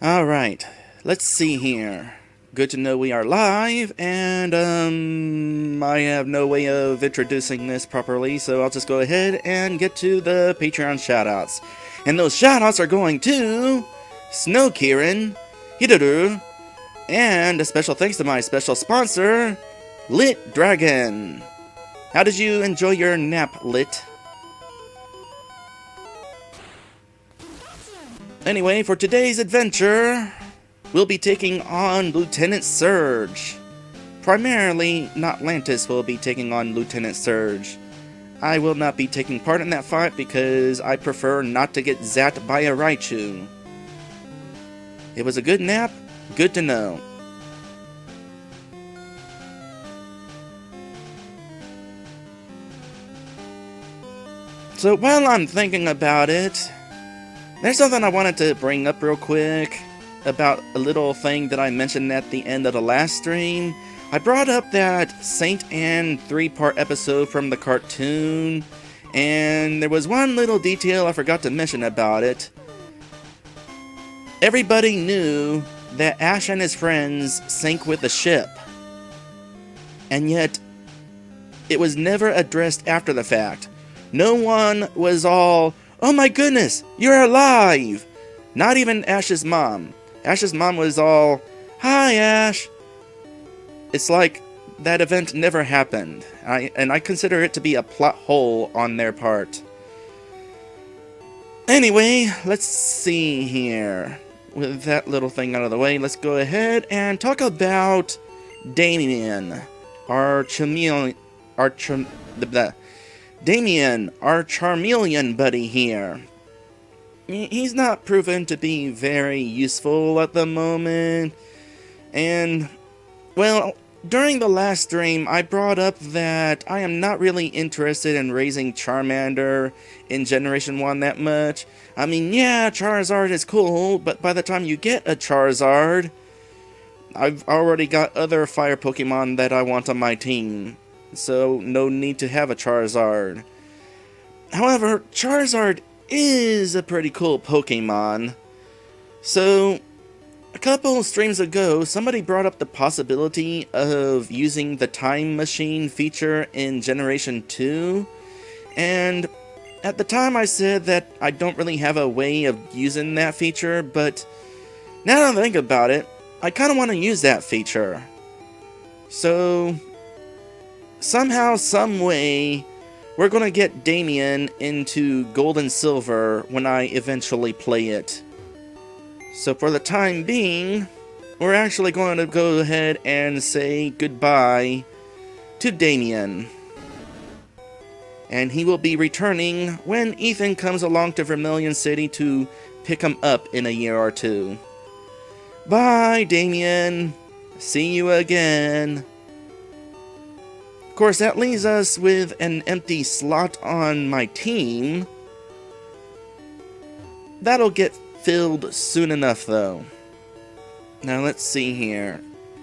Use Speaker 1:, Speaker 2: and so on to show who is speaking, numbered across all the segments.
Speaker 1: Alright, let's see here. Good to know we are live, and I have no way of introducing this properly, so I'll just go ahead and get to the Patreon shoutouts. And those shoutouts are going to Snow Kieran, Hiduru, and a special thanks to my special sponsor, Lit Dragon. How did you enjoy your nap, Lit? Anyway, for today's adventure, we'll be taking on Lieutenant Surge. Primarily, Notlantis will be taking on Lieutenant Surge. I will not be taking part in that fight because I prefer not to get zapped by a Raichu. It was a good nap, good to know. So while I'm thinking about it, there's something I wanted to bring up real quick about a little thing that I mentioned at the end of the last stream. I brought up that Saint Anne 3-part episode from the cartoon, and there was one little detail I forgot to mention about it. Everybody knew that Ash and his friends sank with the ship, and yet it was never addressed after the fact. No one was all, "Oh my goodness, you're alive!" Not even Ash's mom. Ash's mom was all, "Hi, Ash." It's like that event never happened. I consider it to be a plot hole on their part. Anyway, let's see here. With that little thing out of the way, let's go ahead and talk about Damien, our chameleon, Damien, our Charmeleon buddy here. He's not proven to be very useful at the moment, and, well, during the last stream, I brought up that I am not really interested in raising Charmander in Generation 1 that much. I mean, yeah, Charizard is cool, but by the time you get a Charizard, I've already got other fire Pokemon that I want on my team, so no need to have a Charizard. However, Charizard is a pretty cool Pokemon. So, a couple streams ago, somebody brought up the possibility of using the Time Machine feature in Generation 2, and at the time I said that I don't really have a way of using that feature, but now that I think about it, I kind of want to use that feature. So, somehow, some way, we're going to get Damien into Gold and Silver when I eventually play it. So for the time being, we're actually going to go ahead and say goodbye to Damien. And he will be returning when Ethan comes along to Vermilion City to pick him up in a year or two. Bye, Damien. See you again. Of course, that leaves us with an empty slot on my team. That'll get filled soon enough, though. Now, let's see here.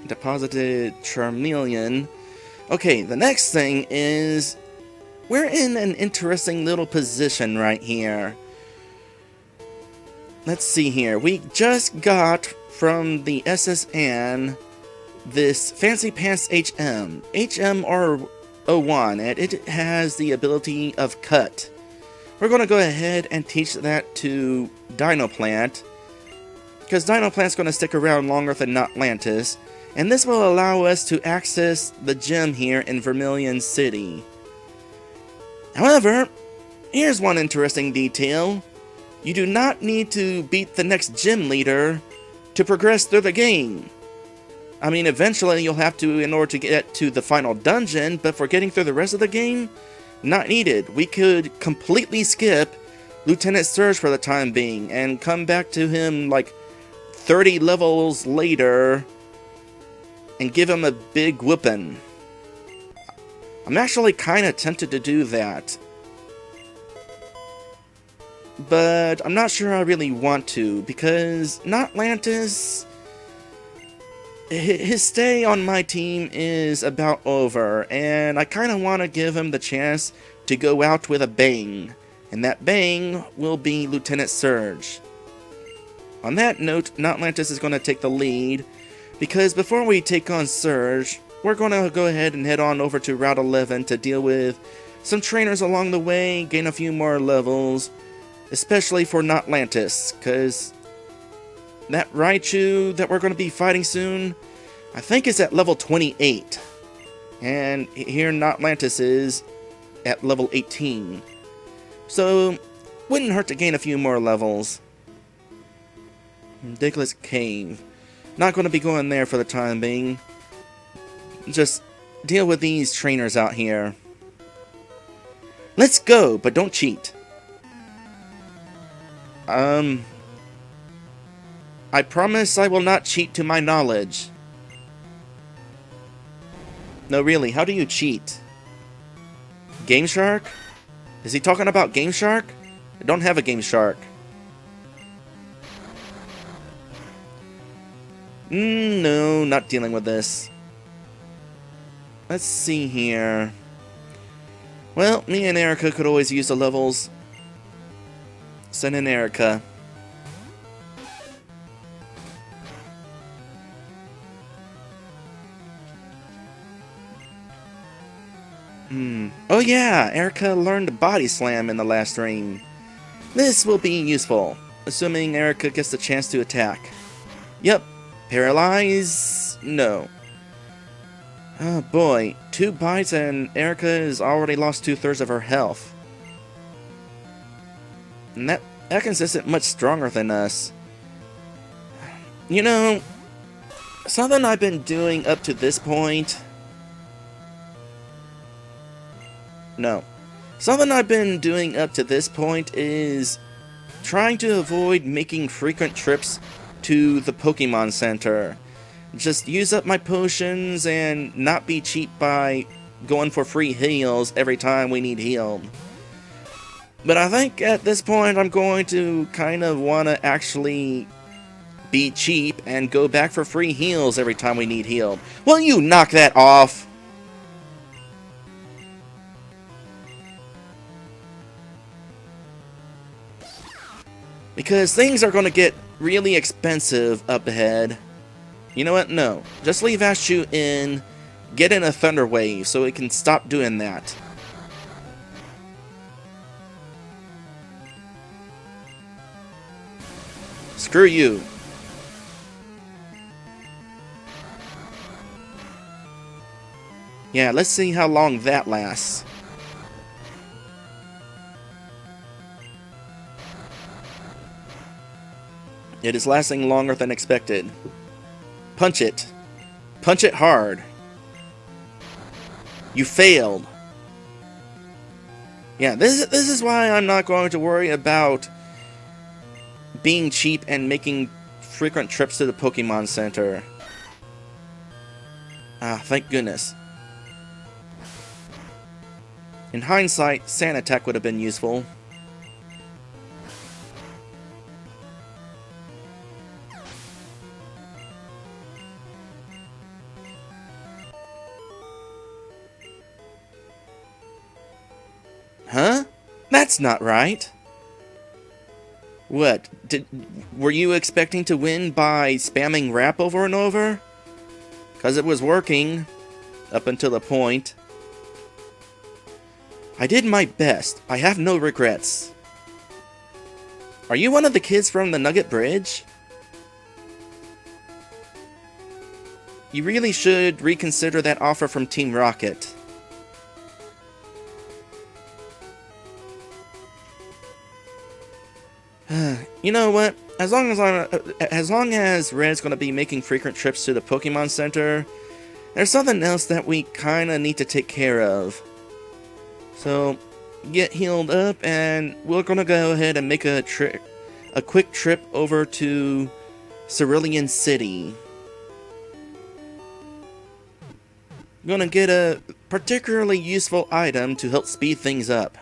Speaker 1: Deposited Charmeleon. Okay, the next thing is, we're in an interesting little position right here. Let's see here. We just got from the SS Anne this Fancy Pants HM, HMR01, and it has the ability of Cut. We're going to go ahead and teach that to Dinoplant, because Dinoplant's going to stick around longer than Notlantis, and this will allow us to access the gym here in Vermilion City. However, here's one interesting detail. You do not need to beat the next gym leader to progress through the game. I mean, eventually you'll have to in order to get to the final dungeon, but for getting through the rest of the game, not needed. We could completely skip Lieutenant Surge for the time being and come back to him like 30 levels later and give him a big whooping. I'm actually kind of tempted to do that, but I'm not sure I really want to, because Notlantis, his stay on my team is about over, and I kind of want to give him the chance to go out with a bang, and that bang will be Lieutenant Surge. On that note, Notlantis is going to take the lead, because before we take on Surge, we're going to go ahead and head on over to Route 11 to deal with some trainers along the way, gain a few more levels, especially for Notlantis, because that Raichu that we're going to be fighting soon, I think is at level 28, and here Notlantis is at level 18, so wouldn't hurt to gain a few more levels. Ridiculous Cave. Not going to be going there for the time being. Just deal with these trainers out here. Let's go, but don't cheat. I promise I will not cheat to my knowledge. No, really, how do you cheat? Game Shark? Is he talking about Game Shark? I don't have a Game Shark. No, not dealing with this. Let's see here. Well, me and Erica could always use the levels. Send in Erica. Oh yeah, Erica learned Body Slam in the last stream. This will be useful, assuming Erica gets the chance to attack. Yep. Paralyze? No. Oh boy, 2 bites and Erica has already lost 2/3 of her health. And that Ekans isn't much stronger than us. You know, something I've been doing up to this point... No. Something I've been doing up to this point is trying to avoid making frequent trips to the Pokemon Center. Just use up my potions and not be cheap by going for free heals every time we need healed. But I think at this point I'm going to kind of want to actually be cheap and go back for free heals every time we need healed. Will you knock that off? Because things are going to get really expensive up ahead. You know what? No. Just leave Ashu in, get in a Thunder Wave so it can stop doing that. Screw you. Yeah, let's see how long that lasts. It is lasting longer than expected. Punch it. Punch it hard. You failed. Yeah, this is why I'm not going to worry about being cheap and making frequent trips to the Pokemon Center. Ah, thank goodness. In hindsight, Sand Attack would have been useful. Huh? That's not right. What? Were you expecting to win by spamming rap over and over? 'Cause it was working. Up until the point. I did my best. I have no regrets. Are you one of the kids from the Nugget Bridge? You really should reconsider that offer from Team Rocket. You know what? As long as Red's gonna be making frequent trips to the Pokemon Center, there's something else that we kinda need to take care of. So, get healed up, and we're gonna go ahead and make a quick trip over to Cerulean City. Gonna get a particularly useful item to help speed things up.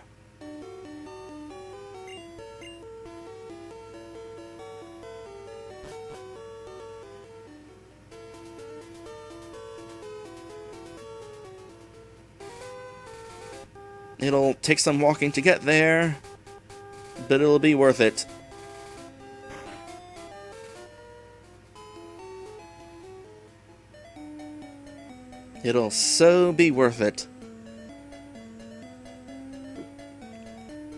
Speaker 1: It'll take some walking to get there, but it'll be worth it. It'll so be worth it.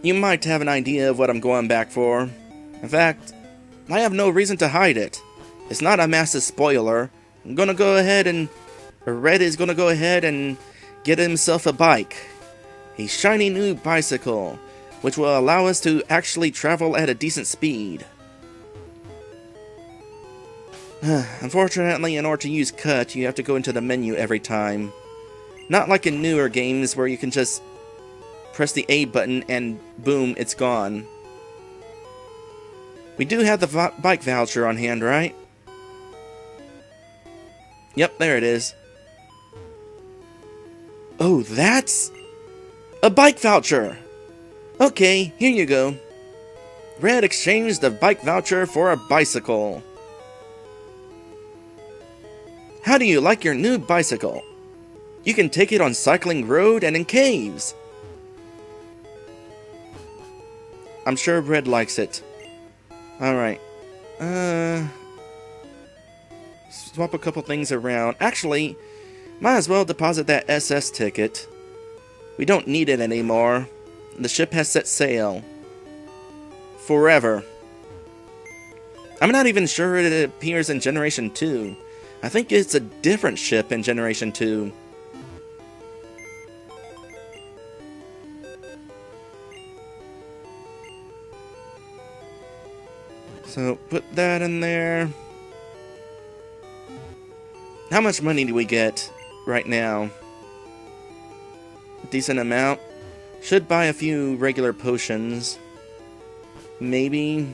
Speaker 1: You might have an idea of what I'm going back for. In fact, I have no reason to hide it. It's not a massive spoiler. Red is gonna go ahead and get himself a bike. A shiny new bicycle, which will allow us to actually travel at a decent speed. Unfortunately, in order to use cut, you have to go into the menu every time. Not like in newer games where you can just press the A button and boom, it's gone. We do have the bike voucher on hand, right? Yep, there it is. Oh, that's a bike voucher! Okay, here you go. Red exchanged the bike voucher for a bicycle. How do you like your new bicycle? You can take it on cycling road and in caves. I'm sure Red likes it. Alright. Swap a couple things around. Actually, might as well deposit that SS ticket. We don't need it anymore. The ship has set sail. Forever. I'm not even sure it appears in Generation 2. I think it's a different ship in Generation 2. So, put that in there. How much money do we get right now? A decent amount. Should buy a few regular potions. Maybe.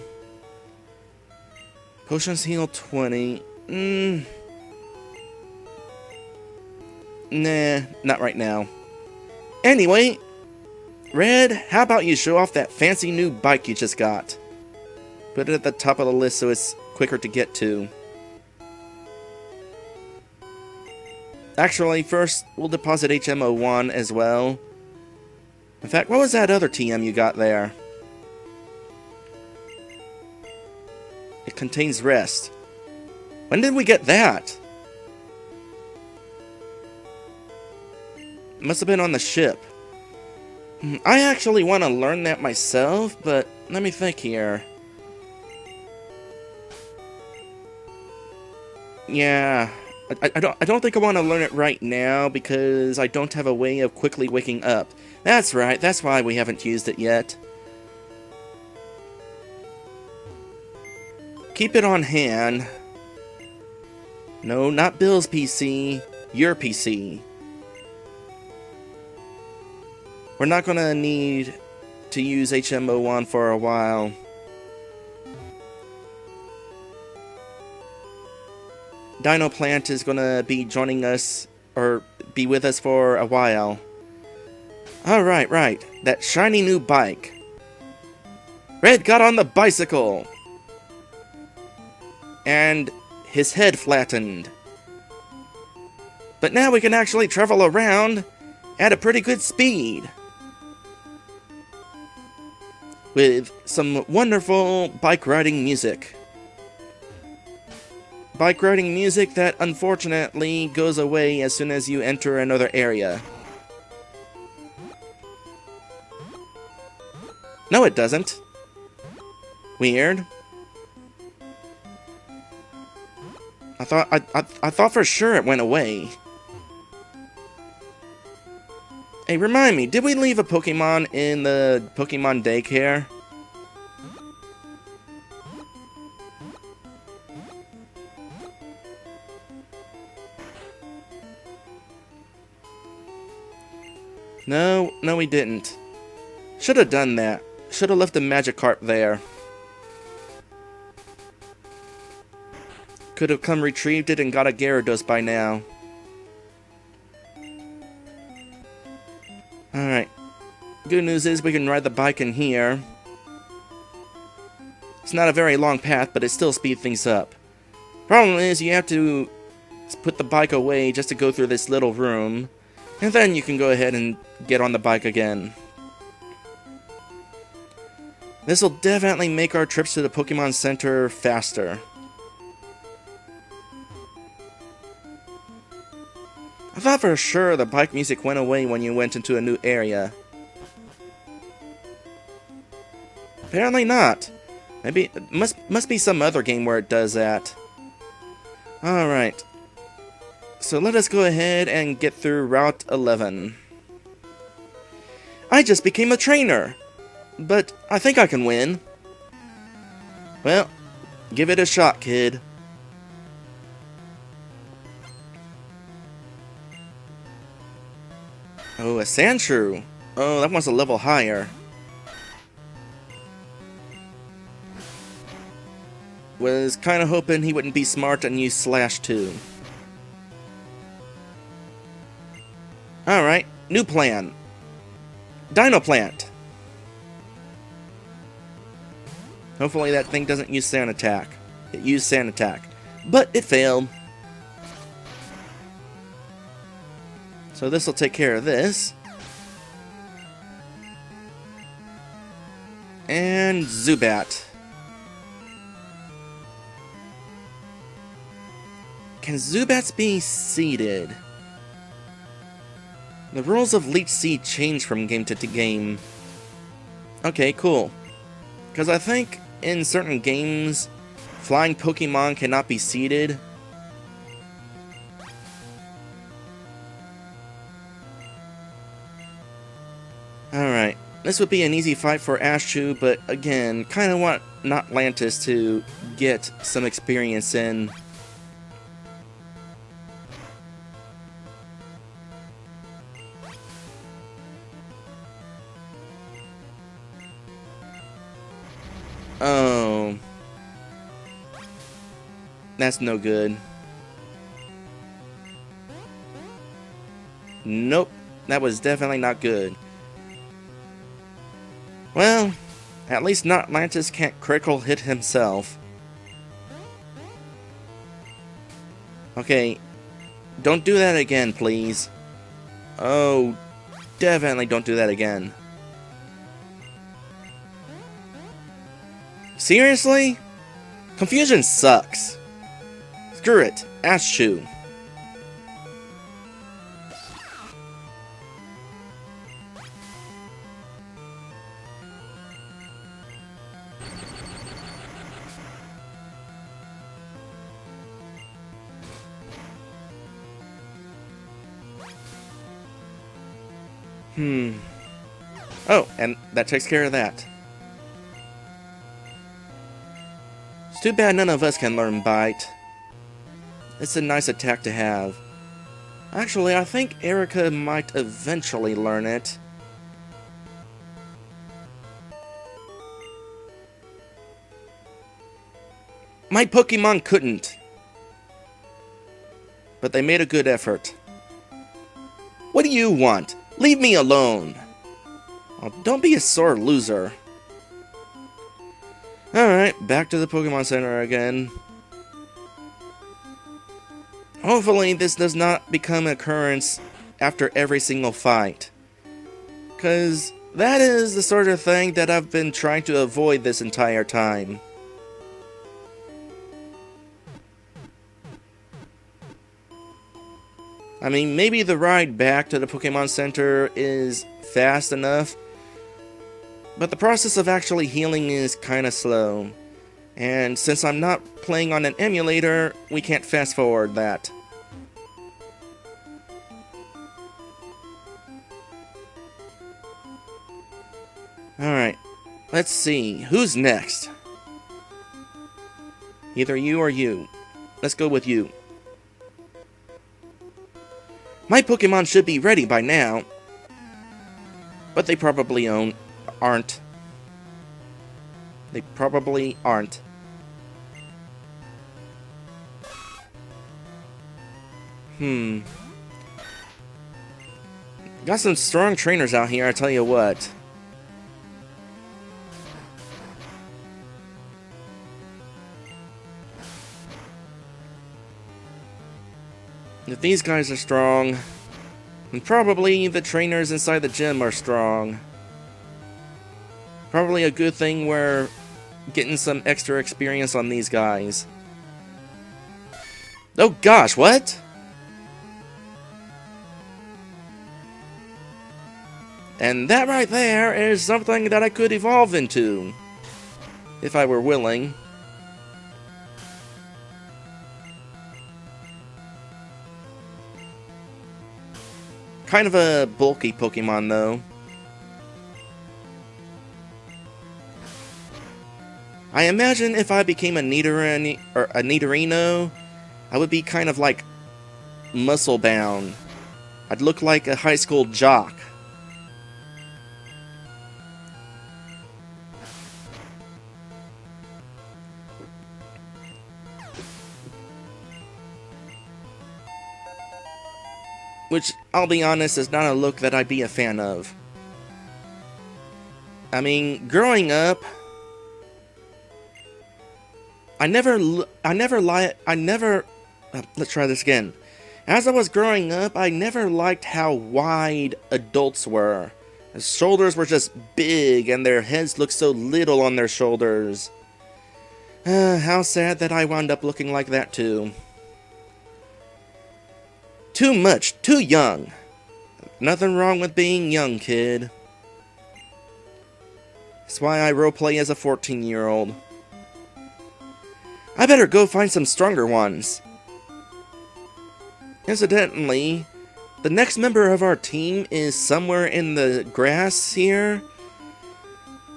Speaker 1: Potions heal 20. Nah, not right now. Anyway, Red, how about you show off that fancy new bike you just got? Put it at the top of the list so it's quicker to get to. Actually, first, we'll deposit HM01 as well. In fact, what was that other TM you got there? It contains rest. When did we get that? Must have been on the ship. I actually want to learn that myself, but let me think here. Yeah, I don't think I want to learn it right now because I don't have a way of quickly waking up. That's right, that's why we haven't used it yet. Keep it on hand. No, not Bill's PC, your PC. We're not gonna need to use HM01 for a while. Dino Plant is gonna be joining us, or be with us for a while. Alright, right. That shiny new bike. Red got on the bicycle! And his head flattened. But now we can actually travel around at a pretty good speed. With some wonderful bike riding music. Bike riding music that unfortunately goes away as soon as you enter another area. No, it doesn't. Weird. I thought for sure it went away. Hey, remind me, did we leave a Pokemon in the Pokemon daycare? No, we didn't. Should have done that. Should have left the Magikarp there. Could have come retrieved it and got a Gyarados by now. Alright. Good news is we can ride the bike in here. It's not a very long path, but it still speeds things up. Problem is, you have to put the bike away just to go through this little room. And then you can go ahead and get on the bike again. This will definitely make our trips to the Pokemon Center faster. I thought thought for sure the bike music went away when you went into a new area. Apparently not. Maybe it must be some other game where it does that. Alright. So let us go ahead and get through Route 11. I just became a trainer! But I think I can win. Well, give it a shot, kid. Oh, a Sandshrew. Oh, that one's a level higher. Was kinda hoping he wouldn't be smart and use Slash too. Alright, new plan. Dino Plant. Hopefully that thing doesn't use Sand Attack. It used Sand Attack, but it failed. So this will take care of this. And Zubat. Can Zubats be seeded? The rules of Leech Seed change from game to game. Okay, cool. Because I think in certain games, flying Pokemon cannot be seeded. Alright, this would be an easy fight for Ashchew, but again, kinda want Notlantis to get some experience in. Oh. That's no good. Nope, that was definitely not good. Well, at least Notlantis can't critical hit himself. Okay, don't do that again, please. Oh, definitely don't do that again. Seriously? Confusion sucks. Screw it, Ashchew. Oh, and that takes care of that. It's too bad none of us can learn Bite. It's a nice attack to have. Actually, I think Erica might eventually learn it. My Pokemon couldn't. But they made a good effort. What do you want? Leave me alone! Oh, don't be a sore loser. Alright, back to the Pokemon Center again. Hopefully this does not become an occurrence after every single fight. Because that is the sort of thing that I've been trying to avoid this entire time. I mean, maybe the ride back to the Pokemon Center is fast enough, but the process of actually healing is kinda slow. And since I'm not playing on an emulator, we can't fast forward that. Alright, let's see, who's next? Either you or you. Let's go with you. My Pokemon should be ready by now, but they probably aren't. They probably aren't. Got some strong trainers out here, I tell you what. If these guys are strong, then probably the trainers inside the gym are strong. Probably a good thing we're getting some extra experience on these guys. Oh gosh, what? And that right there is something that I could evolve into, if I were willing. Kind of a bulky Pokemon, though. I imagine if I became a Nidorino, I would be kind of like muscle-bound. I'd look like a high school jock. Which, I'll be honest, is not a look that I'd be a fan of. I mean, growing up, let's try this again. As I was growing up, I never liked how wide adults were. Their shoulders were just big, and their heads looked so little on their shoulders. How sad that I wound up looking like that too. Too much, too young. Nothing wrong with being young, kid. That's why I roleplay as a 14-year-old. I better go find some stronger ones. Incidentally, the next member of our team is somewhere in the grass here.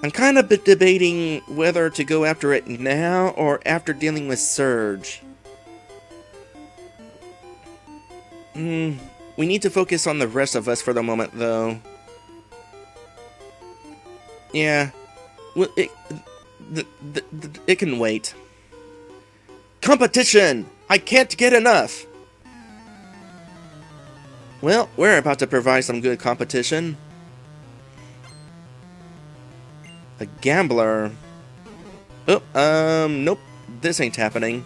Speaker 1: I'm kind of debating whether to go after it now or after dealing with Surge. We need to focus on the rest of us for the moment, though. Yeah, well, it can wait. Competition! I can't get enough! Well, we're about to provide some good competition. A gambler. Oh, nope. This ain't happening.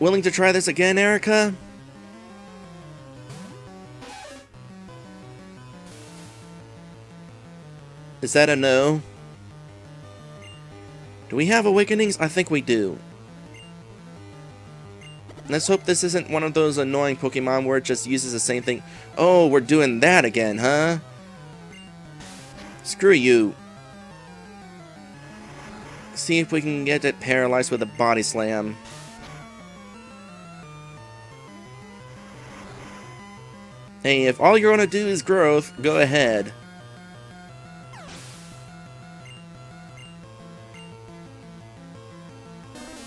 Speaker 1: Willing to try this again, Erica? Is that a no? Do we have awakenings? I think we do. Let's hope this isn't one of those annoying Pokemon where it just uses the same thing. Oh, we're doing that again, huh? Screw you. See if we can get it paralyzed with a body slam. Hey, if all you're gonna do is growth, go ahead.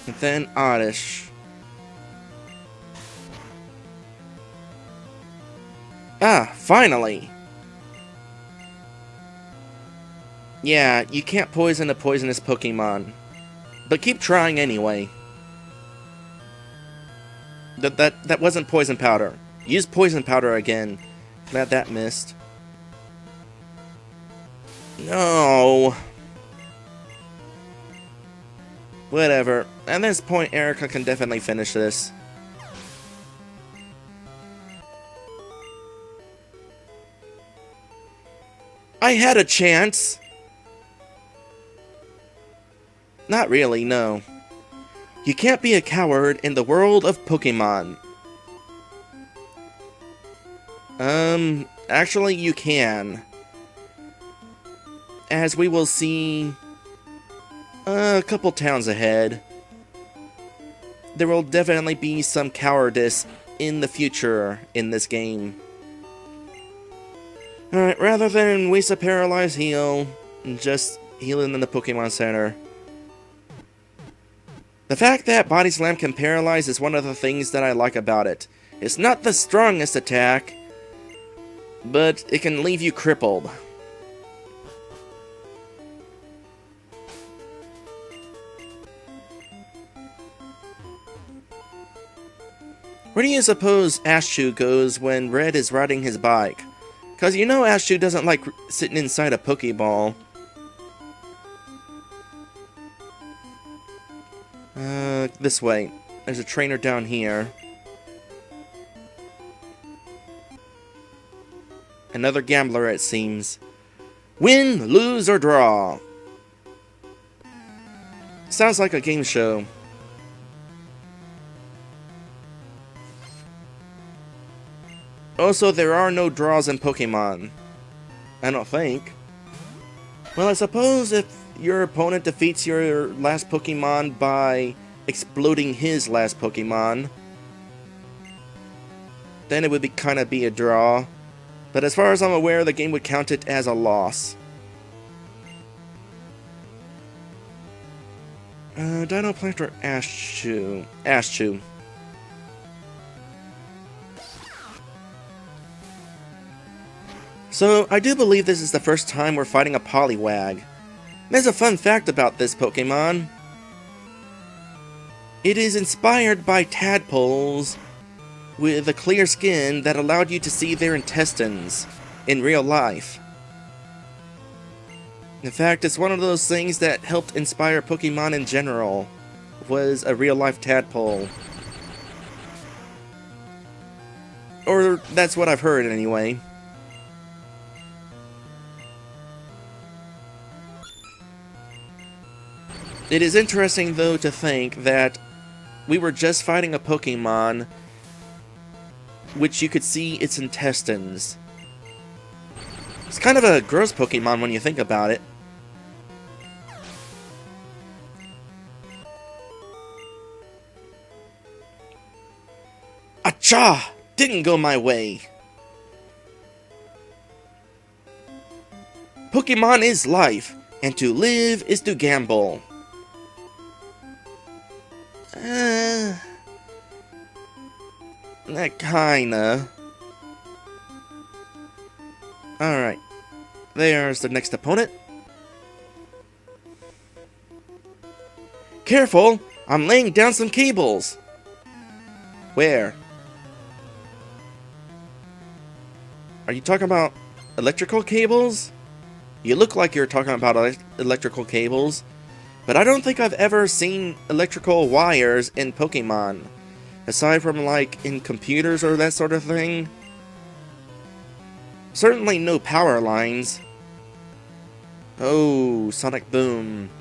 Speaker 1: And then Oddish. Ah, finally! Yeah, you can't poison a poisonous Pokemon. But keep trying anyway. That wasn't poison powder. Use poison powder again. Glad that missed. No. Whatever. At this point, Erica can definitely finish this. I had a chance! Not really, no. You can't be a coward in the world of Pokemon. Actually you can. As we will see a couple towns ahead. There will definitely be some cowardice in the future in this game. Alright, rather than waste a paralyzed heal, just heal in the Pokemon Center. The fact that Body Slam can paralyze is one of the things that I like about it. It's not the strongest attack, but it can leave you crippled. Where do you suppose Ashchew goes when Red is riding his bike? Cause you know Ashchew doesn't like sitting inside a Pokeball. This way. There's a trainer down here. Another gambler, it seems. Win, lose, or draw. Sounds like a game show. Also, there are no draws in Pokemon. I don't think. Well, I suppose if your opponent defeats your last Pokemon by exploding his last Pokemon, then it would be a draw. But as far as I'm aware, the game would count it as a loss. Dino Plant or Ashchew? Ashchew. So, I do believe this is the first time we're fighting a Poliwag. There's a fun fact about this Pokemon. It is inspired by tadpoles with a clear skin that allowed you to see their intestines in real life. In fact, it's one of those things that helped inspire Pokemon in general, was a real-life tadpole. Or that's what I've heard anyway. It is interesting, though, to think that we were just fighting a Pokemon which you could see its intestines. It's kind of a gross Pokemon when you think about it. Acha! Didn't go my way. Pokemon is life, and to live is to gamble. That kinda. Alright. There's the next opponent. Careful! I'm laying down some cables! Where? Are you talking about electrical cables? You look like you're talking about electrical cables, but I don't think I've ever seen electrical wires in Pokemon. Aside from, like, in computers or that sort of thing. Certainly no power lines. Oh, Sonic Boom.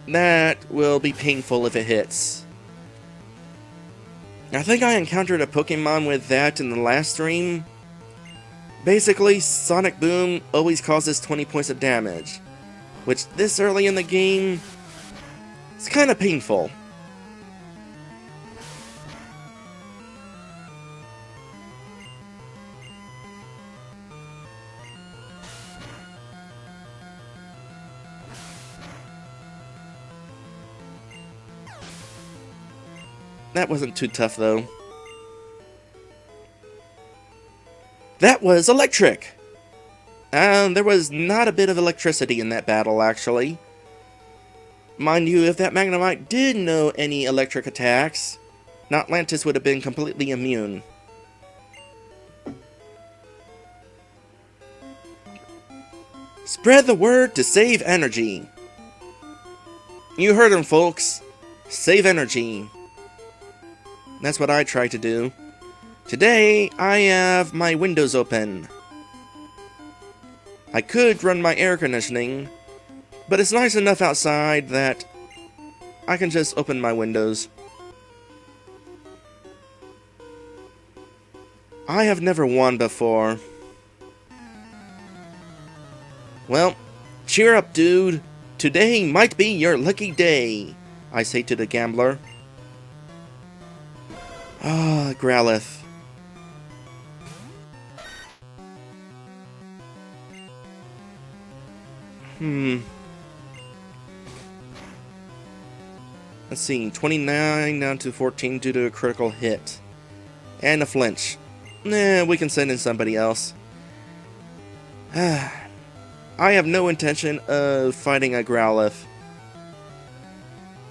Speaker 1: That will be painful if it hits. I think I encountered a Pokemon with that in the last stream. Basically, Sonic Boom always causes 20 points of damage, which this early in the game, it's kind of painful. That wasn't too tough, though. That was electric! There was not a bit of electricity in that battle, actually. Mind you, if that Magnemite did know any electric attacks, Notlantis would have been completely immune. Spread the word to save energy. You heard him, folks. Save energy. That's what I try to do. Today, I have my windows open. I could run my air conditioning, but it's nice enough outside that I can just open my windows. I have never won before. Well, cheer up, dude. Today might be your lucky day, I say to the gambler. Ah, Growlithe. Let's see, 29 down to 14 due to a critical hit. And a flinch. Nah, we can send in somebody else. I have no intention of fighting a Growlithe.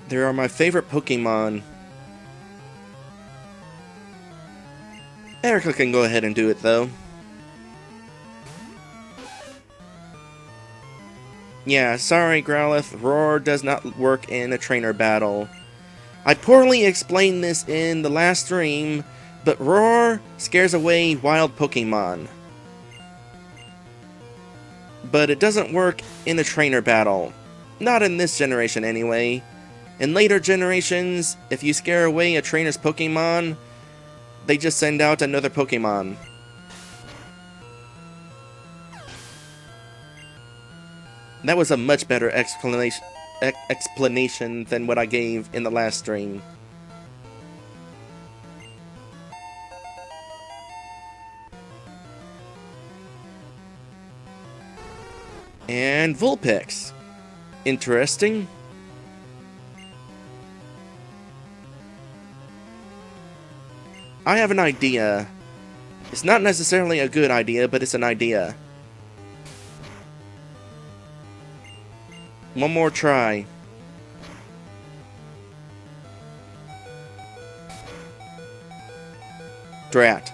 Speaker 1: They are my favorite Pokemon. Erica can go ahead and do it, though. Yeah, sorry, Growlithe. Roar does not work in a trainer battle. I poorly explained this in the last stream, but Roar scares away wild Pokemon. But it doesn't work in a trainer battle. Not in this generation, anyway. In later generations, if you scare away a trainer's Pokemon, they just send out another Pokemon. That was a much better explanation than what I gave in the last stream. And Vulpix. Interesting. I have an idea. It's not necessarily a good idea, but it's an idea. One more try. Drat.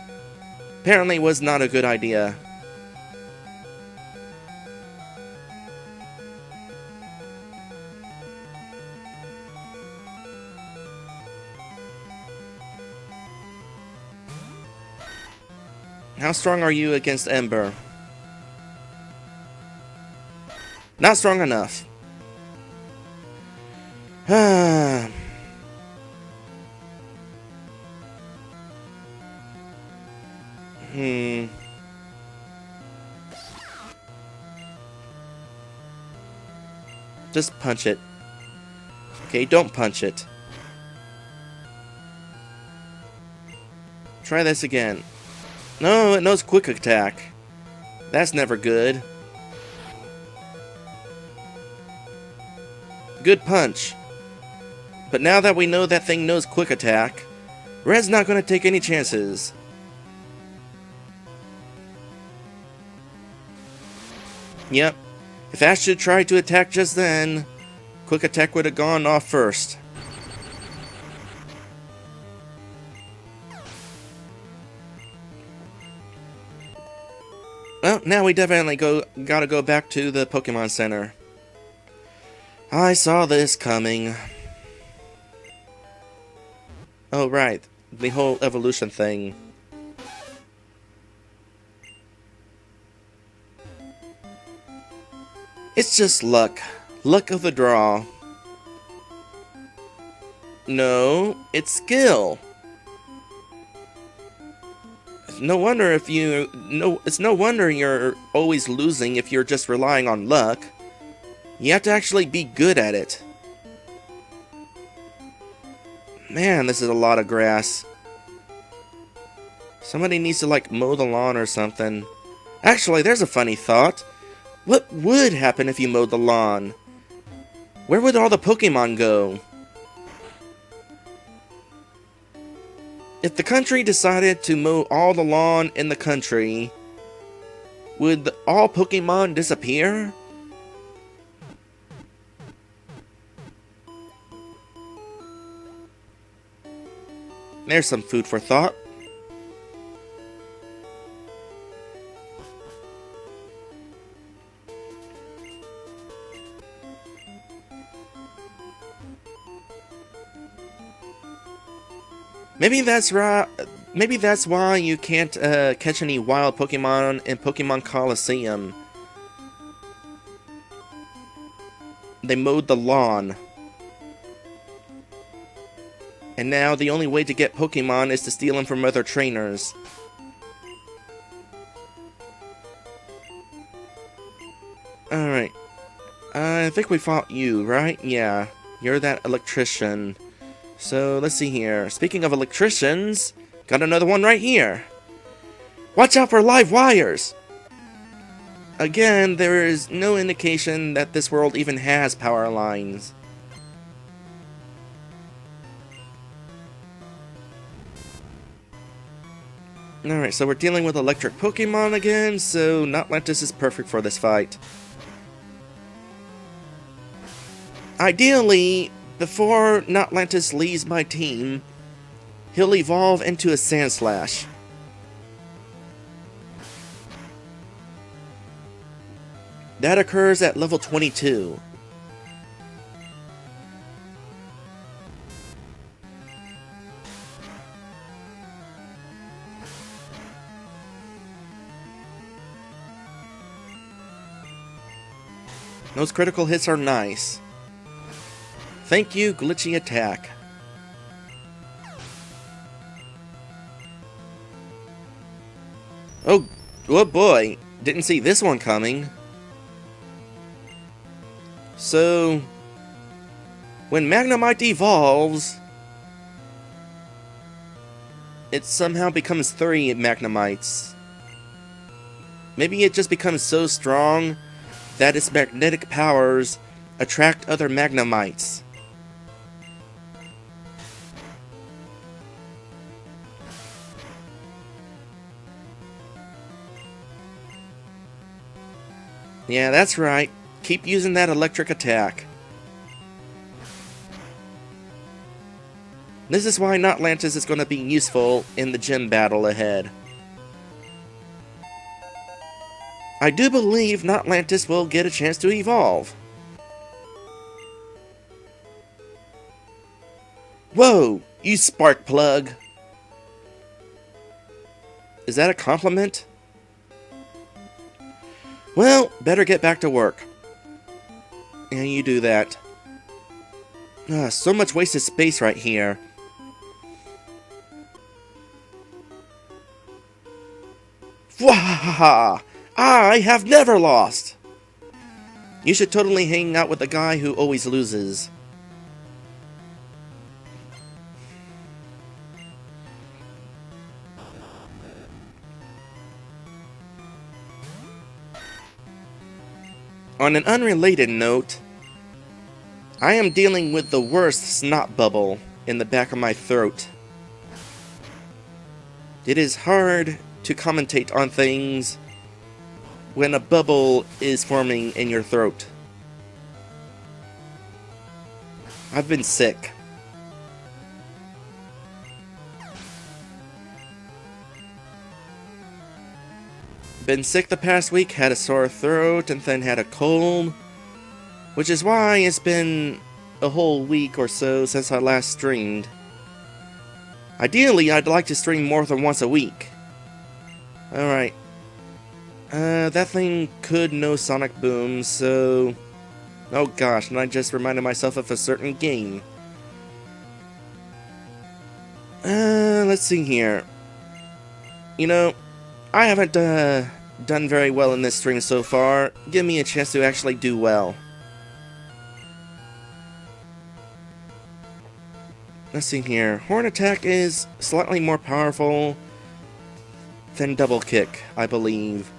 Speaker 1: Apparently it was not a good idea. How strong are you against Ember? Not strong enough. Just punch it. Okay, don't punch it. Try this again. No, it knows quick attack. That's never good. Good punch. But now that we know that thing knows quick attack, Red's not going to take any chances. Yep. If Ash had tried to attack just then, quick attack would have gone off first. Well, now we definitely gotta go back to the Pokemon Center. I saw this coming. Oh, right. The whole evolution thing. It's just luck. Luck of the draw. No, it's skill. It's no wonder you're always losing if you're just relying on luck. You have to actually be good at it. Man, this is a lot of grass. Somebody needs to, like, mow the lawn or something. Actually, there's a funny thought. What would happen if you mowed the lawn? Where would all the Pokemon go? If the country decided to mow all the lawn in the country, would all Pokemon disappear? There's some food for thought. Maybe that's right. Maybe that's why you can't catch any wild Pokemon in Pokemon Coliseum. They mowed the lawn. And now the only way to get Pokemon is to steal them from other trainers. Alright. I think we fought you, right? Yeah. You're that electrician. So, let's see here. Speaking of electricians, got another one right here. Watch out for live wires! Again, there is no indication that this world even has power lines. Alright, so we're dealing with electric Pokemon again, so Notlantis is perfect for this fight. Ideally, before Notlantis leaves my team, he'll evolve into a Sandslash. That occurs at level 22. Those critical hits are nice. Thank you, glitchy attack. Oh boy, didn't see this one coming. So, when Magnemite evolves, it somehow becomes 3 Magnemites. Maybe it just becomes so strong that its magnetic powers attract other Magnemites. Yeah, that's right. Keep using that electric attack. This is why Notlantis is going to be useful in the gym battle ahead. I do believe Notlantis will get a chance to evolve. Whoa, you spark plug! Is that a compliment? Well, better get back to work. Yeah, you do that. So much wasted space right here. Wahaha! I have never lost! You should totally hang out with the guy who always loses. On an unrelated note, I am dealing with the worst snot bubble in the back of my throat. It is hard to commentate on things when a bubble is forming in your throat. I've been sick. Been sick the past week, had a sore throat, and then had a cold, which is why it's been a whole week or so since I last streamed. Ideally, I'd like to stream more than once a week. Alright. That thing could know Sonic Boom, so... Oh gosh, and I just reminded myself of a certain game. Let's see here. You know, I haven't done very well in this stream so far. Give me a chance to actually do well. Let's see here. Horn Attack is slightly more powerful than Double Kick, I believe.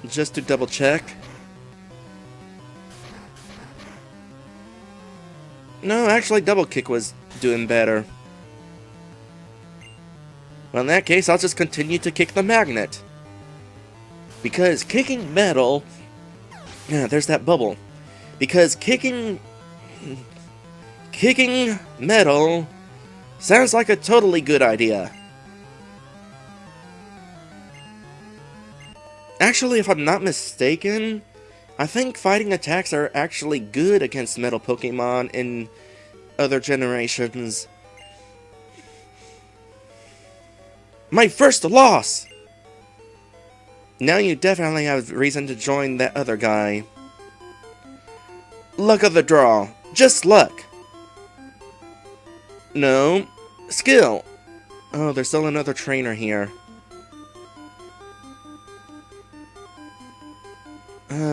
Speaker 1: Just to double check. No, actually Double Kick was doing better. Well, in that case, I'll just continue to kick the magnet. Because kicking metal... Yeah, there's that bubble. Because kicking metal sounds like a totally good idea. Actually, if I'm not mistaken, I think fighting attacks are actually good against metal Pokemon in other generations. My first loss! Now you definitely have reason to join that other guy. Luck of the draw. Just luck. No. Skill. Oh, there's still another trainer here.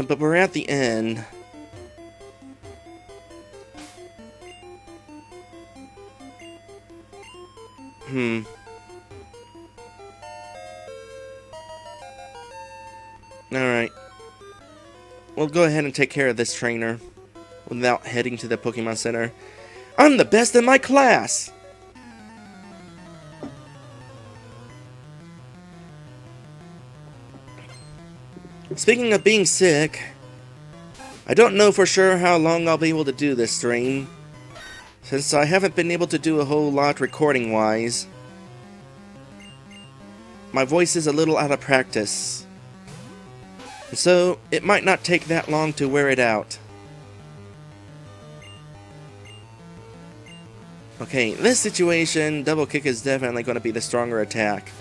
Speaker 1: But we're at the end. Alright. We'll go ahead and take care of this trainer without heading to the Pokemon Center. I'm the best in my class! Speaking of being sick, I don't know for sure how long I'll be able to do this stream, since I haven't been able to do a whole lot recording-wise. My voice is a little out of practice, so it might not take that long to wear it out. Okay, in this situation, Double Kick is definitely going to be the stronger attack.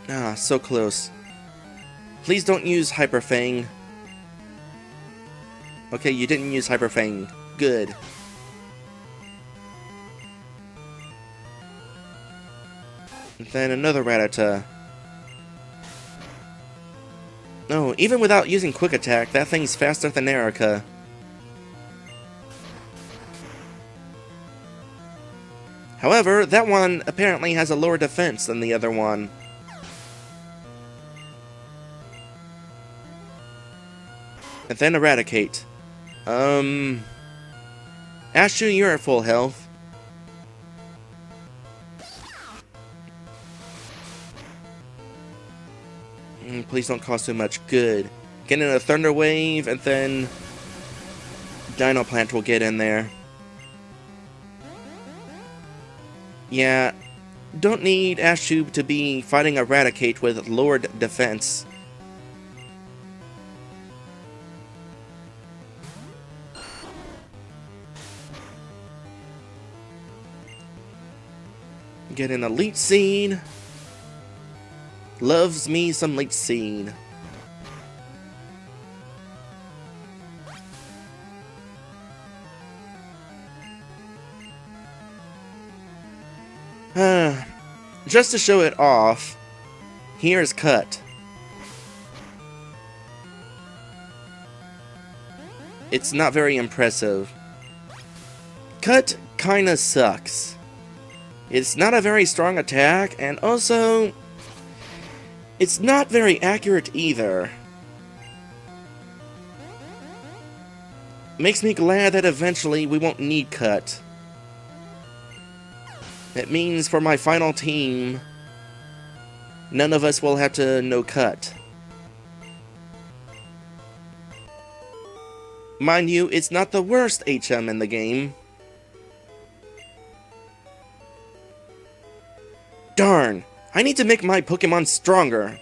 Speaker 1: Ah, so close. Please don't use Hyper Fang. Okay, you didn't use Hyper Fang. Good. And then another Rattata. No, even without using Quick Attack, that thing's faster than Erica. However, that one apparently has a lower defense than the other one. And then Eradicate. Ashu, you're at full health. Please don't cause too much. Good. Get in a Thunder Wave, and then Dino Plant will get in there. Yeah, don't need Ashu to be fighting Eradicate with lowered defense. Get an Elite Seed. Loves me some Elite Seed. Just to show it off, here's Cut. It's not very impressive. Cut kinda sucks. It's not a very strong attack, and also, it's not very accurate either. Makes me glad that eventually we won't need Cut. It means for my final team, none of us will have to know Cut. Mind you, it's not the worst HM in the game. Darn! I need to make my Pokemon stronger.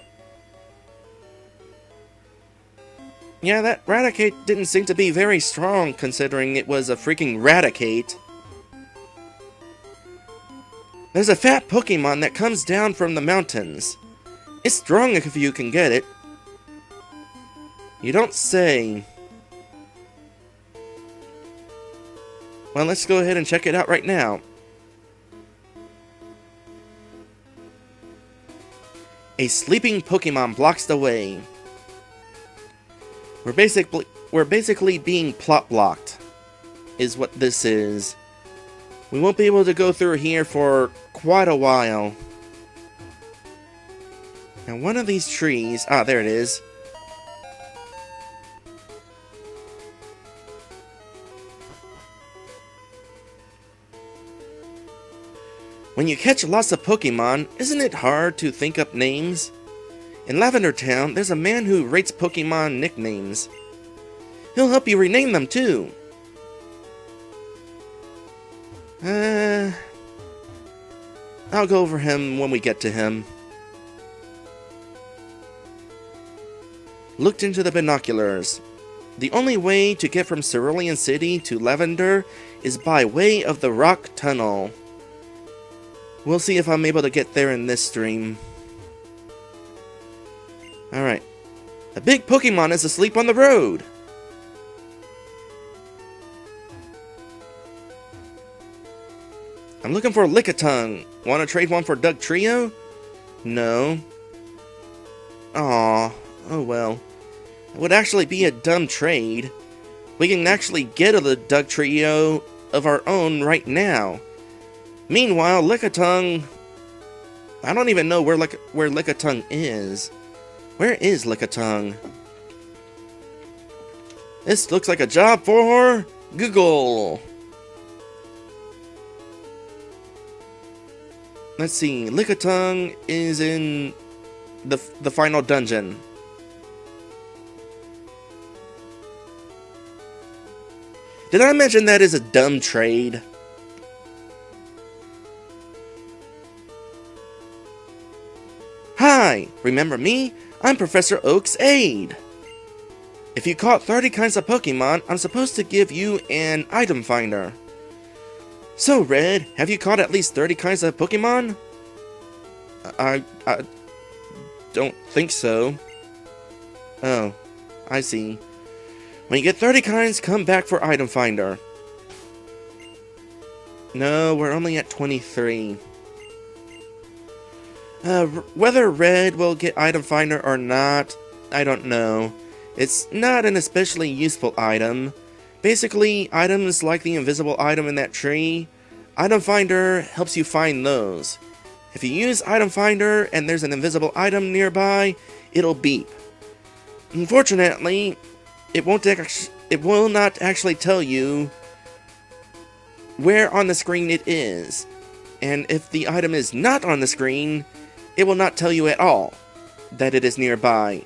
Speaker 1: Yeah, that Raticate didn't seem to be very strong considering it was a freaking Raticate. There's a fat Pokemon that comes down from the mountains. It's strong if you can get it. You don't say. Well, let's go ahead and check it out right now. A sleeping Pokemon blocks the way. We're basically being plot blocked, is what this is. We won't be able to go through here for quite a while. Now one of these trees, there it is. When you catch lots of Pokemon, isn't it hard to think up names? In Lavender Town, there's a man who rates Pokemon nicknames. He'll help you rename them too. I'll go over him when we get to him. Looked into the binoculars. The only way to get from Cerulean City to Lavender is by way of the Rock Tunnel. We'll see if I'm able to get there in this stream. Alright. A big Pokemon is asleep on the road! I'm looking for a Lickitung. Want to trade one for Dugtrio? No. Aw, oh well. It would actually be a dumb trade. We can actually get a Dugtrio of our own right now. Meanwhile, Lickitung... I don't even know where Lickitung is. Where is Lickitung? This looks like a job for Google. Let's see. Lickitung is in the final dungeon. Did I mention that is a dumb trade? Hi! Remember me? I'm Professor Oak's aide. If you caught 30 kinds of Pokemon, I'm supposed to give you an item finder. So, Red, have you caught at least 30 kinds of Pokemon? I don't think so. Oh, I see. When you get 30 kinds, come back for item finder. No, we're only at 23. Whether red will get item finder or not, I don't know. It's not an especially useful item. Basically, items like the invisible item in that tree, item finder helps you find those. If you use item finder and there's an invisible item nearby, it'll beep. Unfortunately, it will not actually tell you where on the screen it is. And if the item is not on the screen, it will not tell you at all that it is nearby.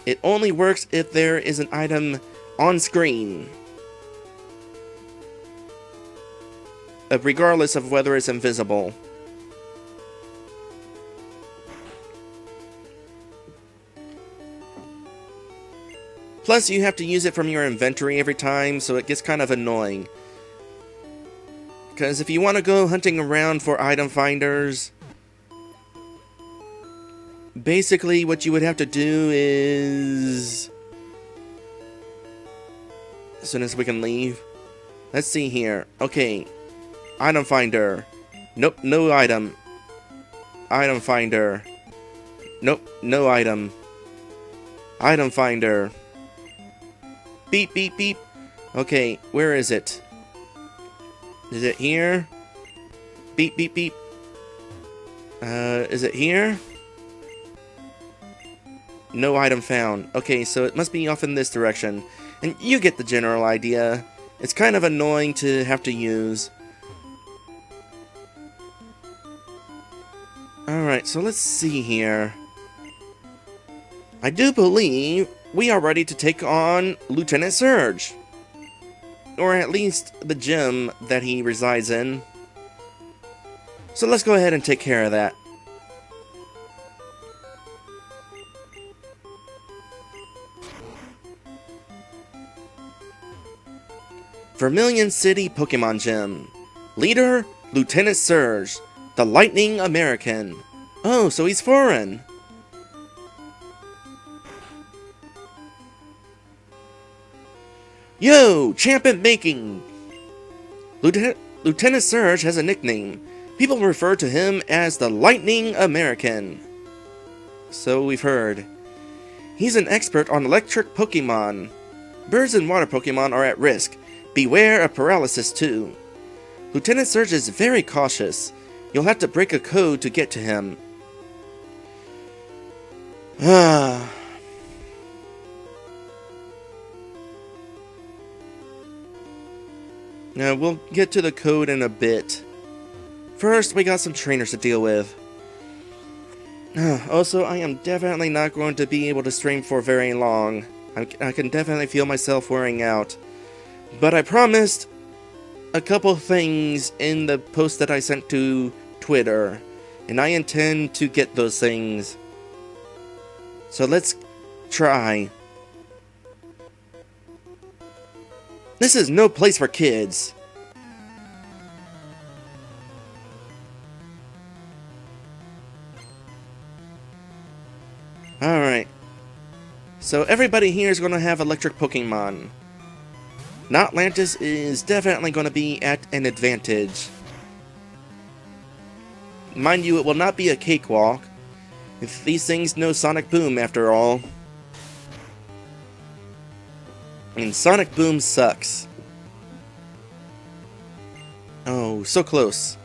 Speaker 1: It only works if there is an item on screen, regardless of whether it's invisible. Plus, you have to use it from your inventory every time, so it gets kind of annoying. Because if you want to go hunting around for item finders, basically what you would have to do is... As soon as we can leave. Let's see here. Okay. Item finder. Nope, no item. Item finder. Nope, no item. Item finder. Beep, beep, beep. Okay, where is it? Is it here? Beep, beep, beep. Is it here? No item found. Okay, so it must be off in this direction. And you get the general idea. It's kind of annoying to have to use. Alright, so let's see here. I do believe we are ready to take on Lieutenant Surge. Or at least the gym that he resides in. So let's go ahead and take care of that. Vermilion City Pokemon Gym. Leader, Lieutenant Surge, the Lightning American. Oh, so he's foreign. Yo, champion making! Lieutenant Surge has a nickname. People refer to him as the Lightning American. So we've heard. He's an expert on electric Pokemon. Birds and water Pokemon are at risk. Beware of paralysis too. Lieutenant Surge is very cautious. You'll have to break a code to get to him. Ah. Now, we'll get to the code in a bit. First, we got some trainers to deal with. Also, I am definitely not going to be able to stream for very long. I can definitely feel myself wearing out. But I promised a couple things in the post that I sent to Twitter. And I intend to get those things. So let's try. This is no place for kids. Alright. So everybody here is going to have electric Pokemon. Notlantis is definitely going to be at an advantage. Mind you, it will not be a cakewalk. If these things know Sonic Boom after all. And Sonic Boom sucks. Oh, so close.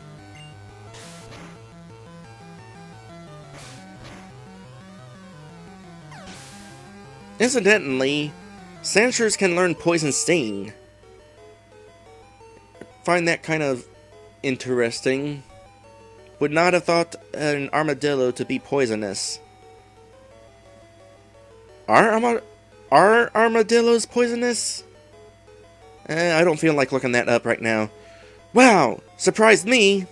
Speaker 1: Incidentally, Sandshrews can learn Poison Sting. Find that kind of interesting. Would not have thought an armadillo to be poisonous. Are armadillos poisonous? I don't feel like looking that up right now. Wow! Surprised me!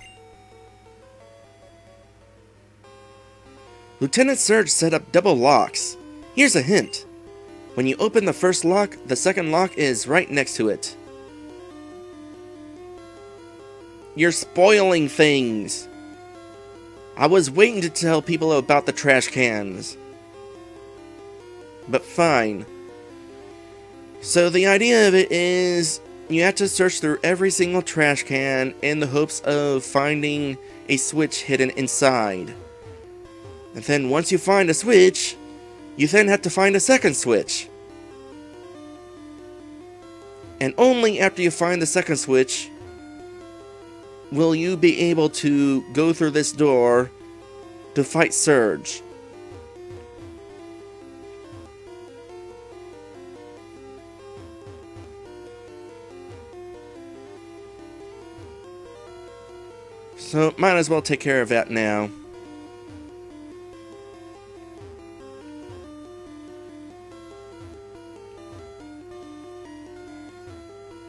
Speaker 1: Lieutenant Surge set up double locks. Here's a hint. When you open the first lock, the second lock is right next to it. You're spoiling things! I was waiting to tell people about the trash cans. But fine. So the idea of it is you have to search through every single trash can in the hopes of finding a switch hidden inside. And then once you find a switch, you then have to find a second switch. And only after you find the second switch will you be able to go through this door to fight Surge. So, might as well take care of that now.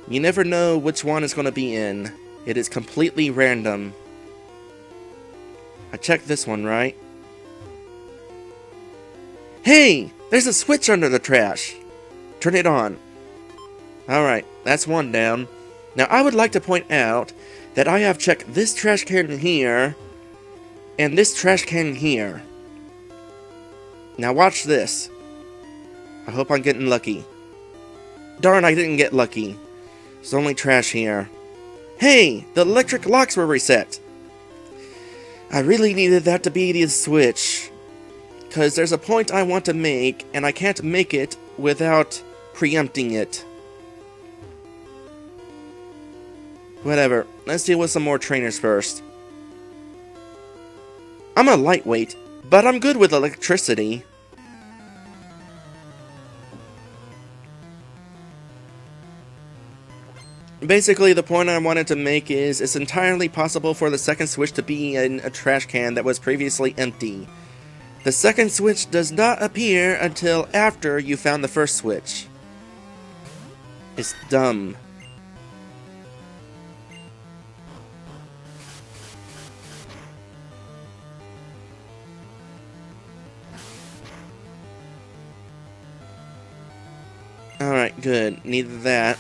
Speaker 1: You never know which one is going to be in. It is completely random. I checked this one, right? Hey! There's a switch under the trash! Turn it on. Alright, that's one down. Now, I would like to point out that I have checked this trash can here and this trash can here. Now watch this. I hope I'm getting lucky. Darn, I didn't get lucky. There's only trash here. Hey! The electric locks were reset! I really needed that to be the switch. Because there's a point I want to make, and I can't make it without preempting it. Whatever, let's deal with some more trainers first. I'm a lightweight, but I'm good with electricity. Basically, the point I wanted to make is it's entirely possible for the second switch to be in a trash can that was previously empty. The second switch does not appear until after you found the first switch. It's dumb. Alright, good. Needed that.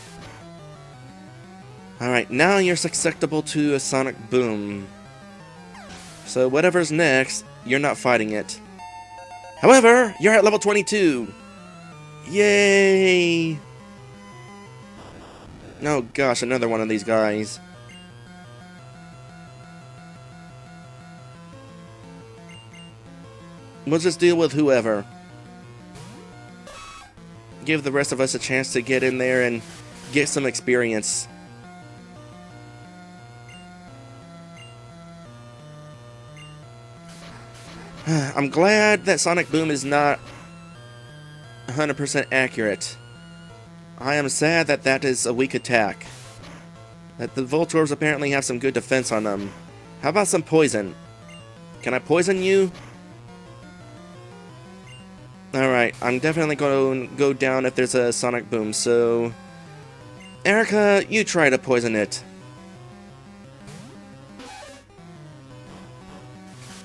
Speaker 1: Alright, now you're susceptible to a sonic boom. So whatever's next, you're not fighting it. However, you're at level 22! Yay! Oh gosh, another one of these guys. We'll just deal with whoever. Give the rest of us a chance to get in there and get some experience. I'm glad that Sonic Boom is not 100% accurate. I am sad that that is a weak attack. That the Voltorbs apparently have some good defense on them. How about some poison? Can I poison you? Alright, I'm definitely going to go down if there's a Sonic Boom, so... Erica, you try to poison it.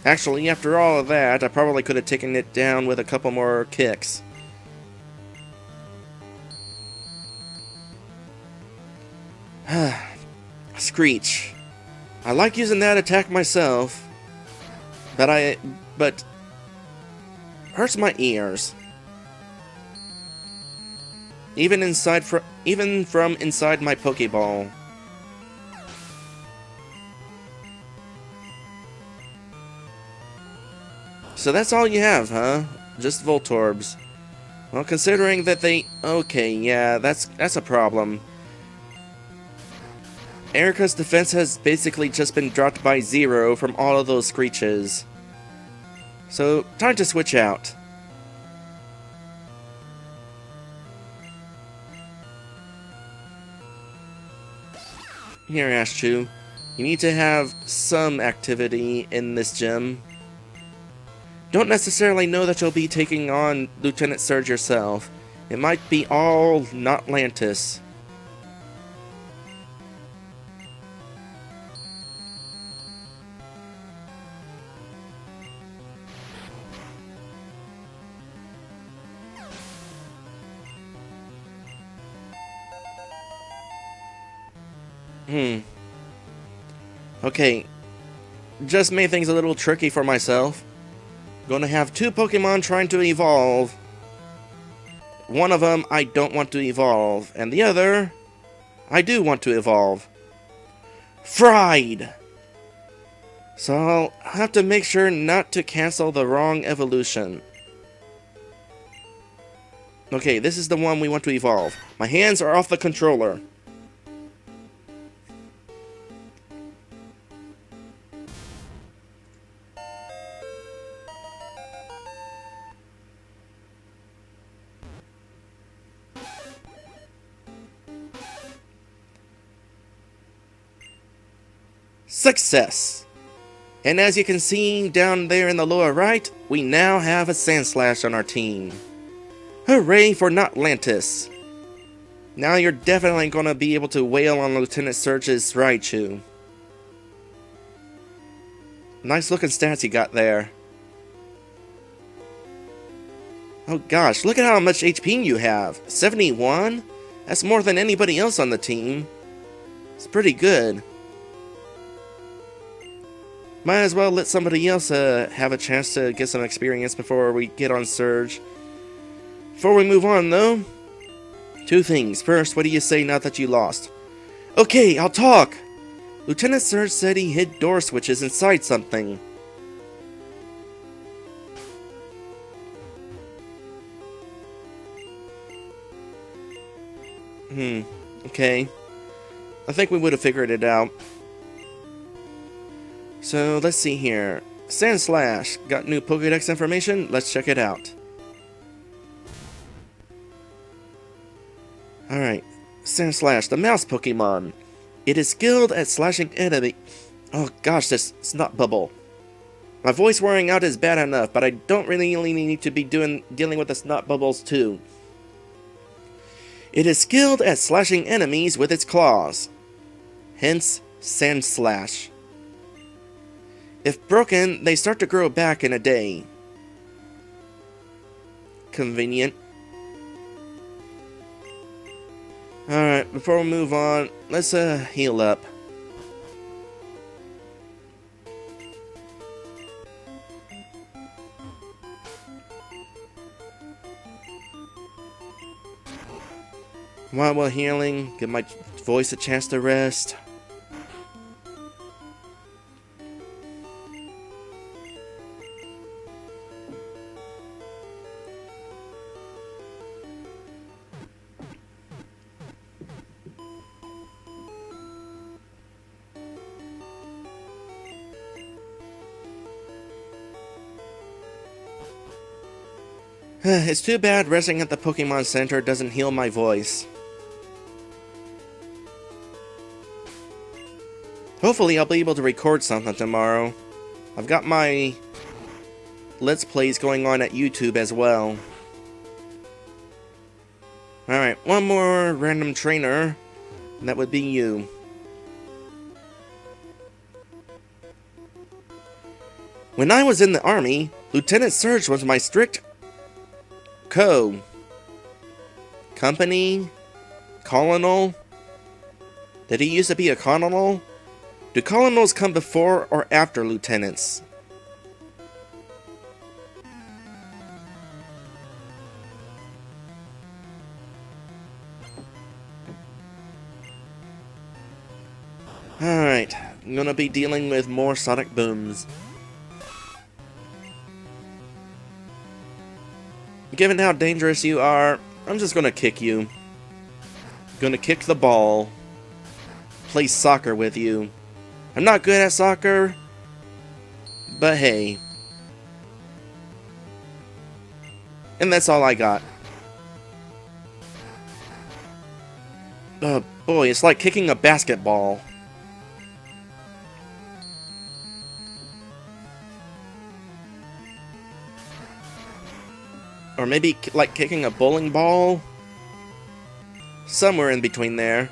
Speaker 1: Actually, after all of that, I probably could have taken it down with a couple more kicks. Screech. I like using that attack myself, but hurts my ears. Even from inside my Pokeball. So that's all you have, huh? Just Voltorbs. Well, considering that they... Okay, yeah, that's a problem. Erica's defense has basically just been dropped by 0 from all of those screeches. So, time to switch out. Here, Ashchu. You need to have some activity in this gym. Don't necessarily know that you'll be taking on Lieutenant Surge yourself. It might be all Notlantis. Okay. Just made things a little tricky for myself. Gonna have 2 Pokemon trying to evolve. One of them I don't want to evolve, and the other I do want to evolve. Fried! So I'll have to make sure not to cancel the wrong evolution. Okay, this is the one we want to evolve. My hands are off the controller. Success! And as you can see down there in the lower right, we now have a Sandslash on our team. Hooray for Notlantis! Now you're definitely going to be able to wail on Lieutenant Surge's Raichu. Nice looking stats you got there. Oh gosh, look at how much HP you have. 71? That's more than anybody else on the team. It's pretty good. Might as well let somebody else have a chance to get some experience before we get on Surge. Before we move on though, two things. First, what do you say now that you lost? Okay, I'll talk! Lieutenant Surge said he hid door switches inside something. Okay. I think we would have figured it out. So, let's see here. Sandslash, got new Pokédex information? Let's check it out. Alright. Sandslash, the mouse Pokemon. It is skilled at slashing enemy. Oh gosh, this snot bubble. My voice wearing out is bad enough, but I don't really need to be dealing with the snot bubbles too. It is skilled at slashing enemies with its claws. Hence, Sandslash. If broken, they start to grow back in a day. Convenient. Alright, before we move on, let's heal up. While we're healing, give my voice a chance to rest. It's too bad resting at the Pokemon Center doesn't heal my voice. Hopefully I'll be able to record something tomorrow. I've got my Let's Plays going on at YouTube as well. Alright, one more random trainer, and that would be you. When I was in the army, Lieutenant Surge was my strict company? Colonel? Did he used to be a colonel? Do colonels come before or after lieutenants? Alright, I'm gonna be dealing with more sonic booms. Given how dangerous you are, I'm just gonna kick you. Gonna kick the ball. Play soccer with you. I'm not good at soccer, but hey. And that's all I got. Oh boy, it's like kicking a basketball. Or maybe like kicking a bowling ball? Somewhere in between there.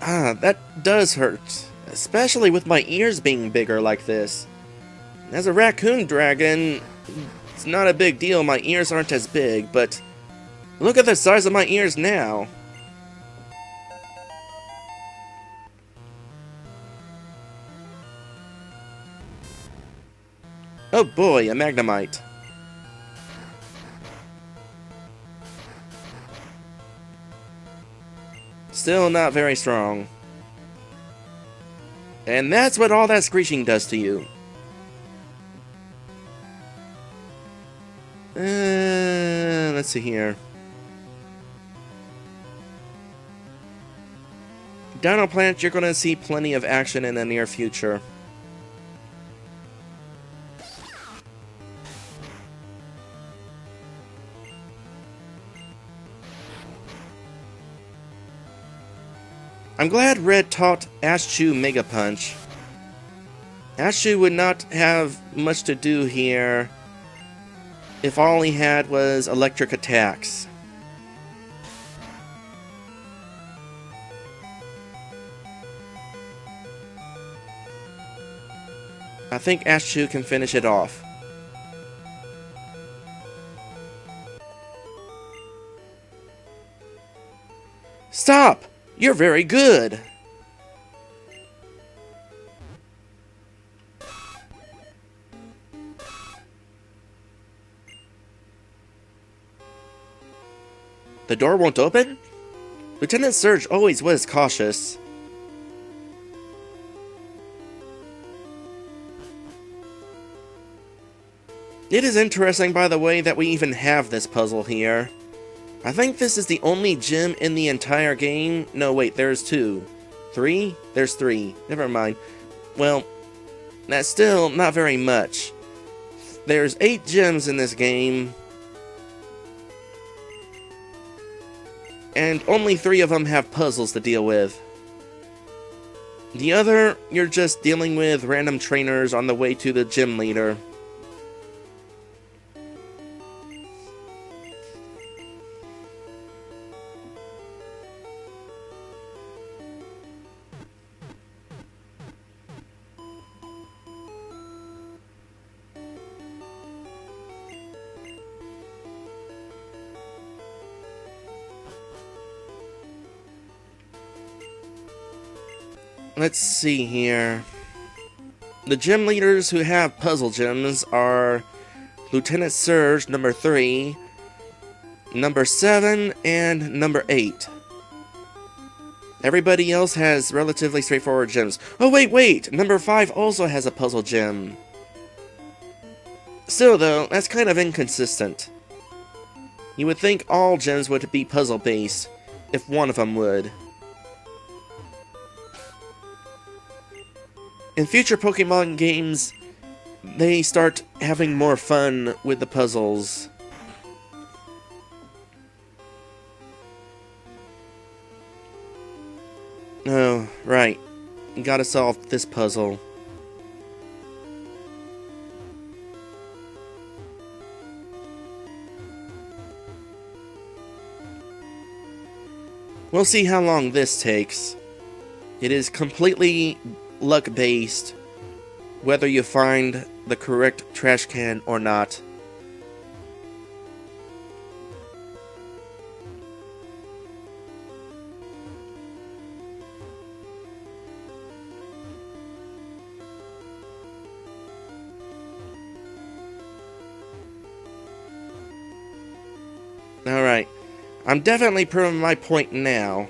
Speaker 1: Ah, that does hurt. Especially with my ears being bigger like this. As a raccoon dragon, it's not a big deal, my ears aren't as big, but look at the size of my ears now. Oh boy, a Magnemite. Still not very strong. And that's what all that screeching does to you. Let's see here. Dino Planet, you're going to see plenty of action in the near future. I'm glad Red taught Ashchu Mega Punch. Ashchu would not have much to do here if all he had was electric attacks. I think Ashchu can finish it off. Stop! You're very good! The door won't open? Lieutenant Surge always was cautious. It is interesting, by the way, that we even have this puzzle here. I think this is the only gym in the entire game. No, wait, there's 2. 3? There's 3. Never mind. Well, that's still not very much. There's 8 gyms in this game, and only 3 of them have puzzles to deal with. The other, you're just dealing with random trainers on the way to the gym leader. Let's see here. The gym leaders who have puzzle gyms are Lieutenant Surge, number 3, number 7, and number 8. Everybody else has relatively straightforward gyms. Oh, wait! Number 5 also has a puzzle gym. Still, though, that's kind of inconsistent. You would think all gyms would be puzzle-based, if one of them would. In future Pokemon games, they start having more fun with the puzzles. Oh, right. Gotta solve this puzzle. We'll see how long this takes. It is completely luck-based, whether you find the correct trash can or not. Alright, I'm definitely proving my point now.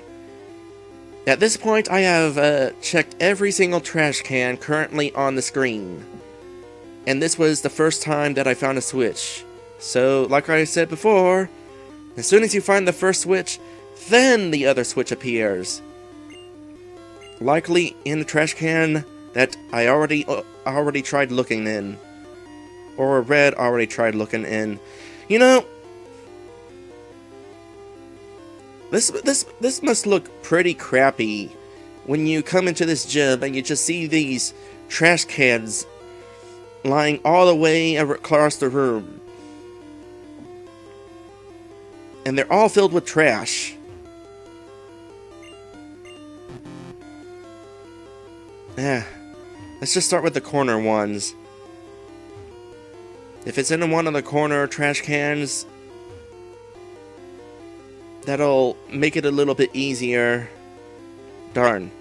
Speaker 1: At this point, I have checked every single trash can currently on the screen. And this was the first time that I found a switch. So, like I said before, as soon as you find the first switch, then the other switch appears. Likely in the trash can that I already tried looking in. Or Red already tried looking in. You know, This must look pretty crappy when you come into this gym and you just see these trash cans lying all the way across the room. And they're all filled with trash. Let's just start with the corner ones. If it's in one of the corner trash cans, that'll make it a little bit easier. Darn.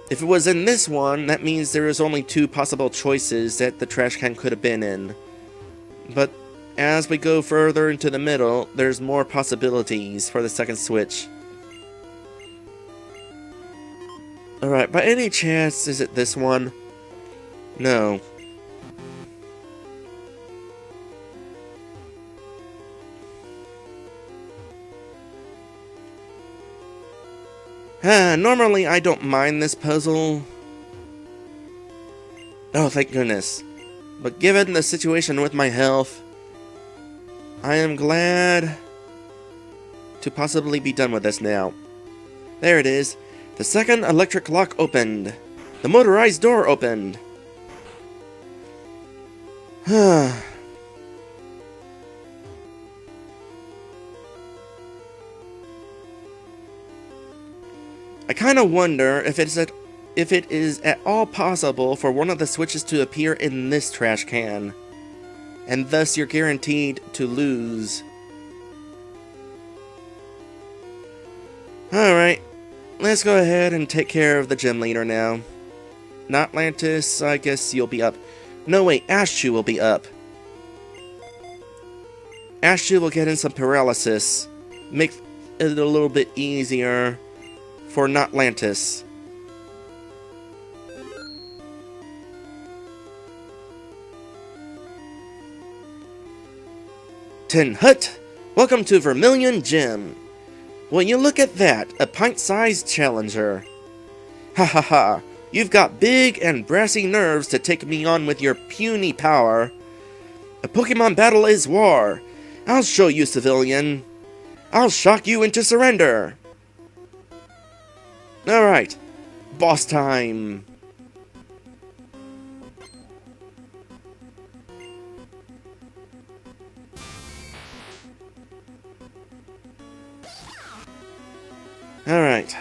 Speaker 1: If it was in this one, that means there is only 2 possible choices that the trash can could have been in. But as we go further into the middle, there's more possibilities for the second switch. Alright, by any chance, is it this one? No. Normally I don't mind this puzzle. Oh, thank goodness. But given the situation with my health, I am glad to possibly be done with this now. There it is. The second electric lock opened. The motorized door opened. I kind of wonder if it is at all possible for one of the switches to appear in this trash can, and thus you're guaranteed to lose. Alright, let's go ahead and take care of the gym leader now. Notlantis, I guess you'll be up. No, wait, Ashchu will be up. Ashchu will get in some paralysis. Make it a little bit easier for Notlantis. Tin Hut, welcome to Vermilion Gym. Will you look at that, a pint-sized challenger. Ha ha ha, you've got big and brassy nerves to take me on with your puny power. A Pokemon battle is war. I'll show you, civilian. I'll shock you into surrender. Alright, boss time. Alright.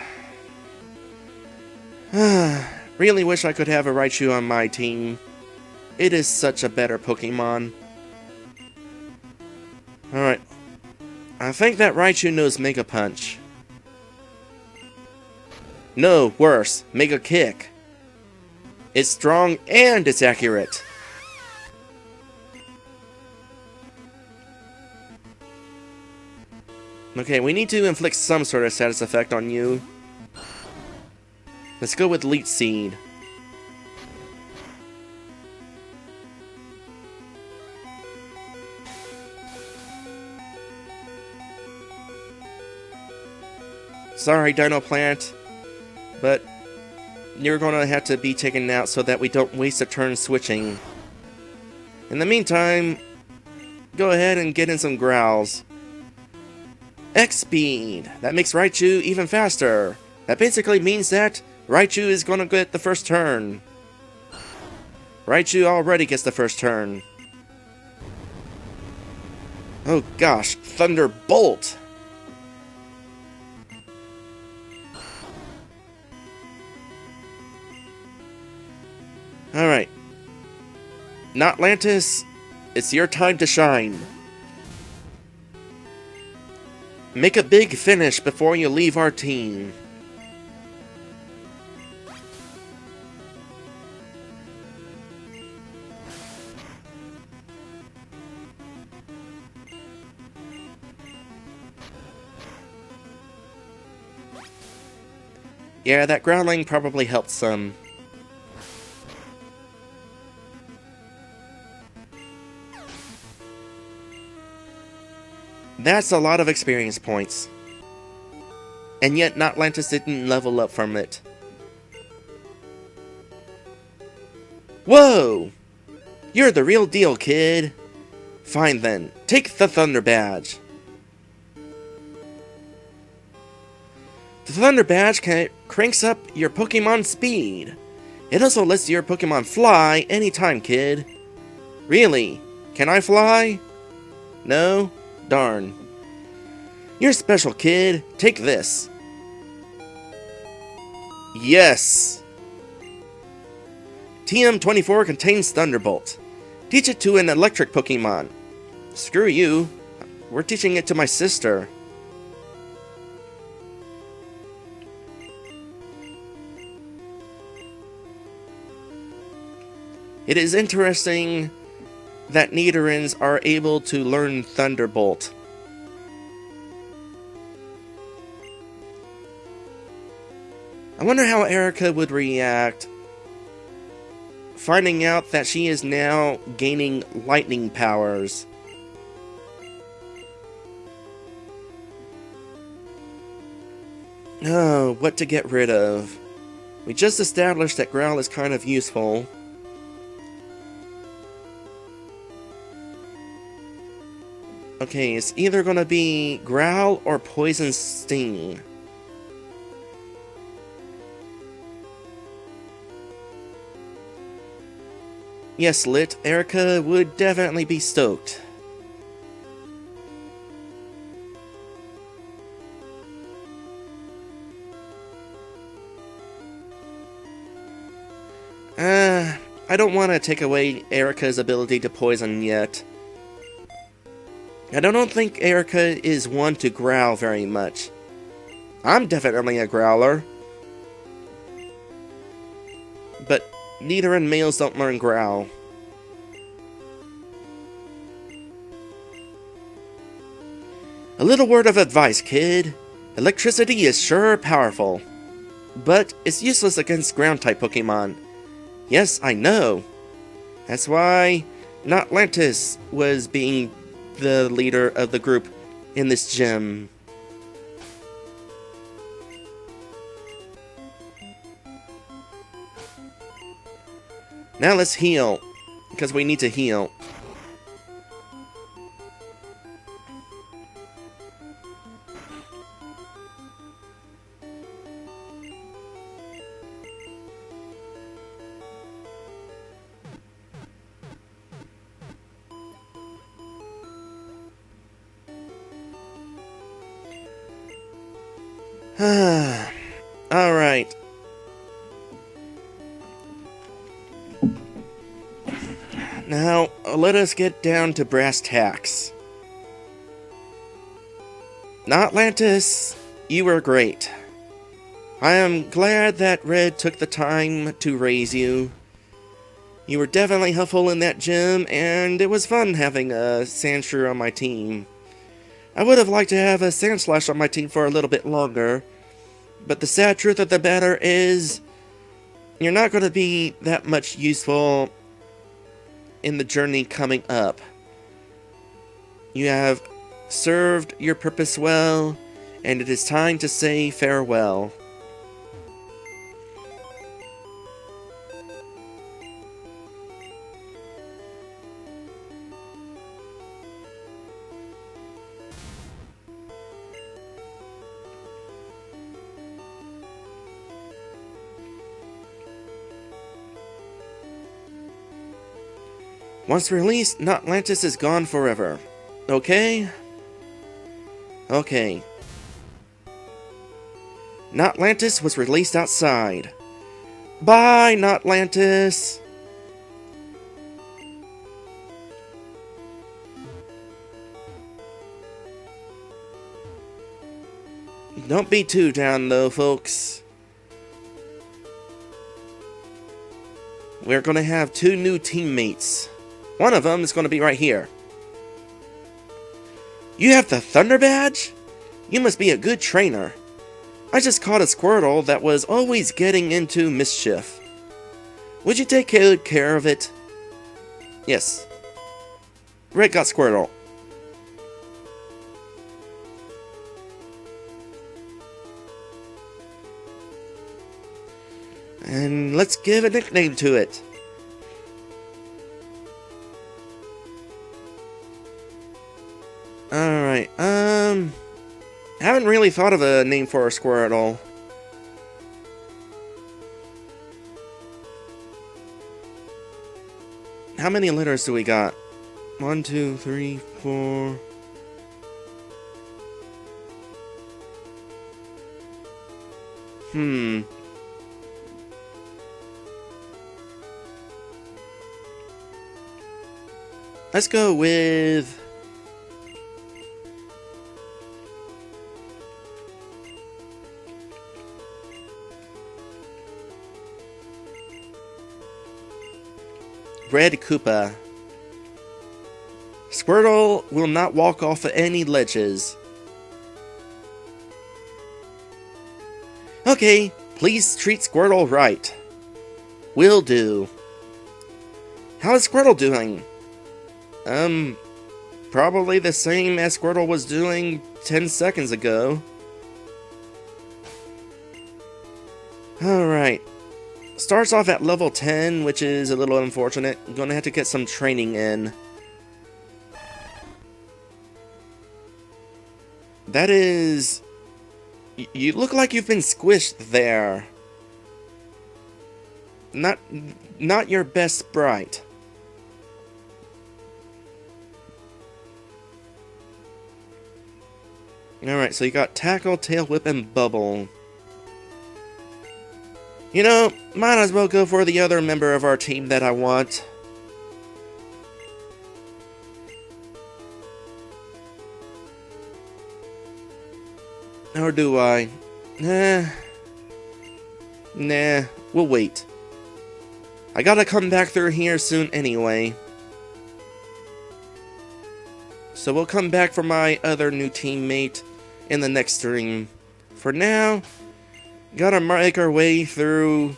Speaker 1: Really wish I could have a Raichu on my team. It is such a better Pokemon. Alright. I think that Raichu knows Mega Punch. No, worse. Mega Kick. It's strong and it's accurate. Okay, we need to inflict some sort of status effect on you. Let's go with Leech Seed. Sorry, Dino Plant, but you're going to have to be taken out so that we don't waste a turn switching. In the meantime, go ahead and get in some growls. X-Speed! That makes Raichu even faster. That basically means that Raichu is going to get the first turn. Raichu already gets the first turn. Oh gosh, Thunderbolt! Alright. Notlantis, it's your time to shine. Make a big finish before you leave our team. Yeah, that growling probably helped some. That's a lot of experience points. And yet Notlantis didn't level up from it. Whoa! You're the real deal, kid. Fine then, take the Thunder Badge. The Thunder Badge cranks up your Pokemon speed. It also lets your Pokemon fly anytime, kid. Really? Can I fly? No? Darn. You're special, kid. Take this. Yes! TM24 contains Thunderbolt. Teach it to an electric Pokemon. Screw you. We're teaching it to my sister. It is interesting that Nidorans are able to learn Thunderbolt. I wonder how Erica would react finding out that she is now gaining lightning powers. Oh, what to get rid of? We just established that Growl is kind of useful. Okay, it's either gonna be Growl or Poison Sting. Yes, Lit, Erica would definitely be stoked. I don't want to take away Erica's ability to poison yet. I don't think Erica is one to growl very much. I'm definitely a growler. But neither and males don't learn growl. A little word of advice, kid. Electricity is sure powerful, but it's useless against ground-type Pokemon. Yes, I know. That's why Notlantis was being the leader of the group in this gym. Now let's heal, because we need to heal. Alright. Now, let us get down to brass tacks. Notlantis, you were great. I am glad that Red took the time to raise you. You were definitely helpful in that gym, and it was fun having a Sandshrew on my team. I would have liked to have a Sandslash on my team for a little bit longer, but the sad truth of the matter is, you're not going to be that much useful in the journey coming up. You have served your purpose well, and it is time to say farewell. Once released, Notlantis is gone forever. Okay? Okay. Notlantis was released outside. Bye, Notlantis! Don't be too down, though, folks. We're gonna have 2 new teammates. One of them is going to be right here. You have the Thunder Badge? You must be a good trainer. I just caught a Squirtle that was always getting into mischief. Would you take good care of it? Yes. Red got Squirtle. And let's give a nickname to it. Alright, haven't really thought of a name for a Squirtle. How many letters do we got? 1, 2, 3, 4... Let's go with... Red Koopa. Squirtle will not walk off of any ledges. Okay, Please treat Squirtle right. Will do. How is Squirtle doing? Probably the same as Squirtle was doing 10 seconds ago. Alright. Starts off at level 10, which is a little unfortunate. I'm gonna have to get some training in. That is... You look like you've been squished there. Not your best sprite. Alright, so you got Tackle, Tail Whip, and Bubble. You know, might as well go for the other member of our team that I want. Or do I? Nah, we'll wait. I gotta come back through here soon anyway. So we'll come back for my other new teammate in the next stream. For now, gotta make our way through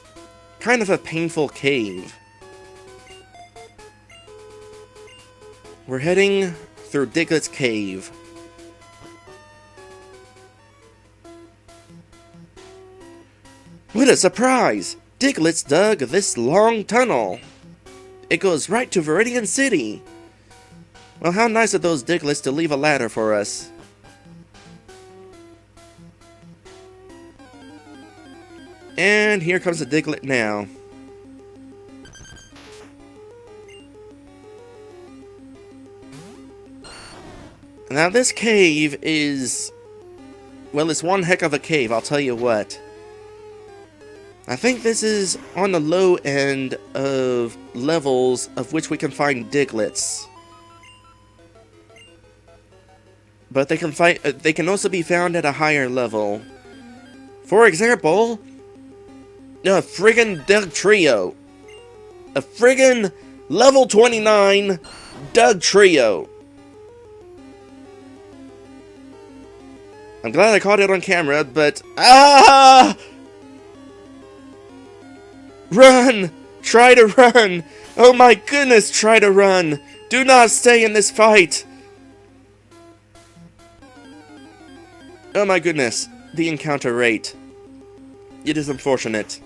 Speaker 1: kind of a painful cave. We're heading through Diglett's cave. What a surprise! Diglett's dug this long tunnel. It goes right to Viridian City. Well, how nice of those Digletts to leave a ladder for us. And here comes the Diglett now. Now this cave is... well, it's one heck of a cave, I'll tell you what. I think this is on the low end of levels of which we can find Digletts. But they can also be found at a higher level. For example, a friggin' Dugtrio. A friggin' level 29 Dugtrio. I'm glad I caught it on camera, but... ah! Run! Try to run! Oh my goodness, try to run! Do not stay in this fight! Oh my goodness, the encounter rate. It is unfortunate.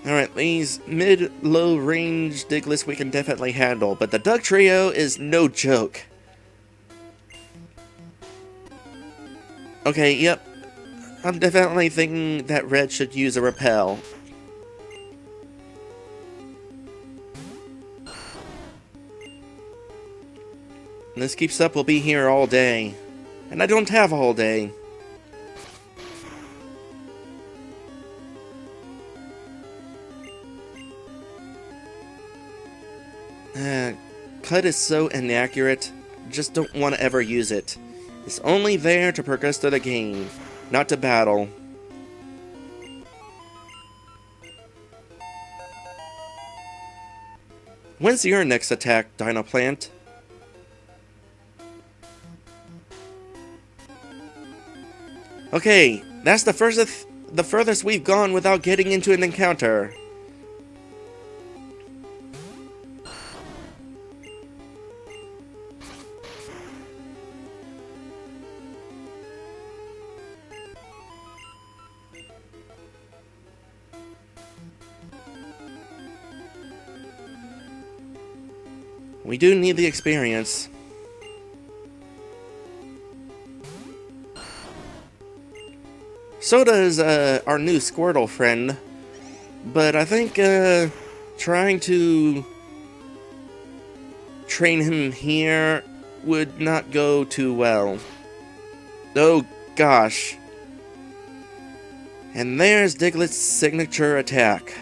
Speaker 1: Alright, these mid-low range Digletts we can definitely handle, but the Dugtrio is no joke. Okay, yep. I'm definitely thinking that Red should use a repel. And this keeps up, we'll be here all day. And I don't have all day. Cut is so inaccurate, just don't want to ever use it. It's only there to progress through the game, not to battle. When's your next attack, Dinoplant? Okay, that's the furthest we've gone without getting into an encounter. We do need the experience. So does our new Squirtle friend. But I think trying to train him here would not go too well. Oh gosh. And there's Diglett's signature attack.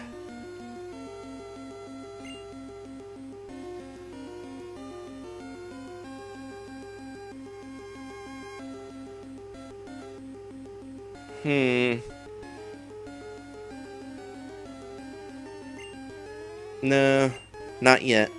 Speaker 1: No. Not yet.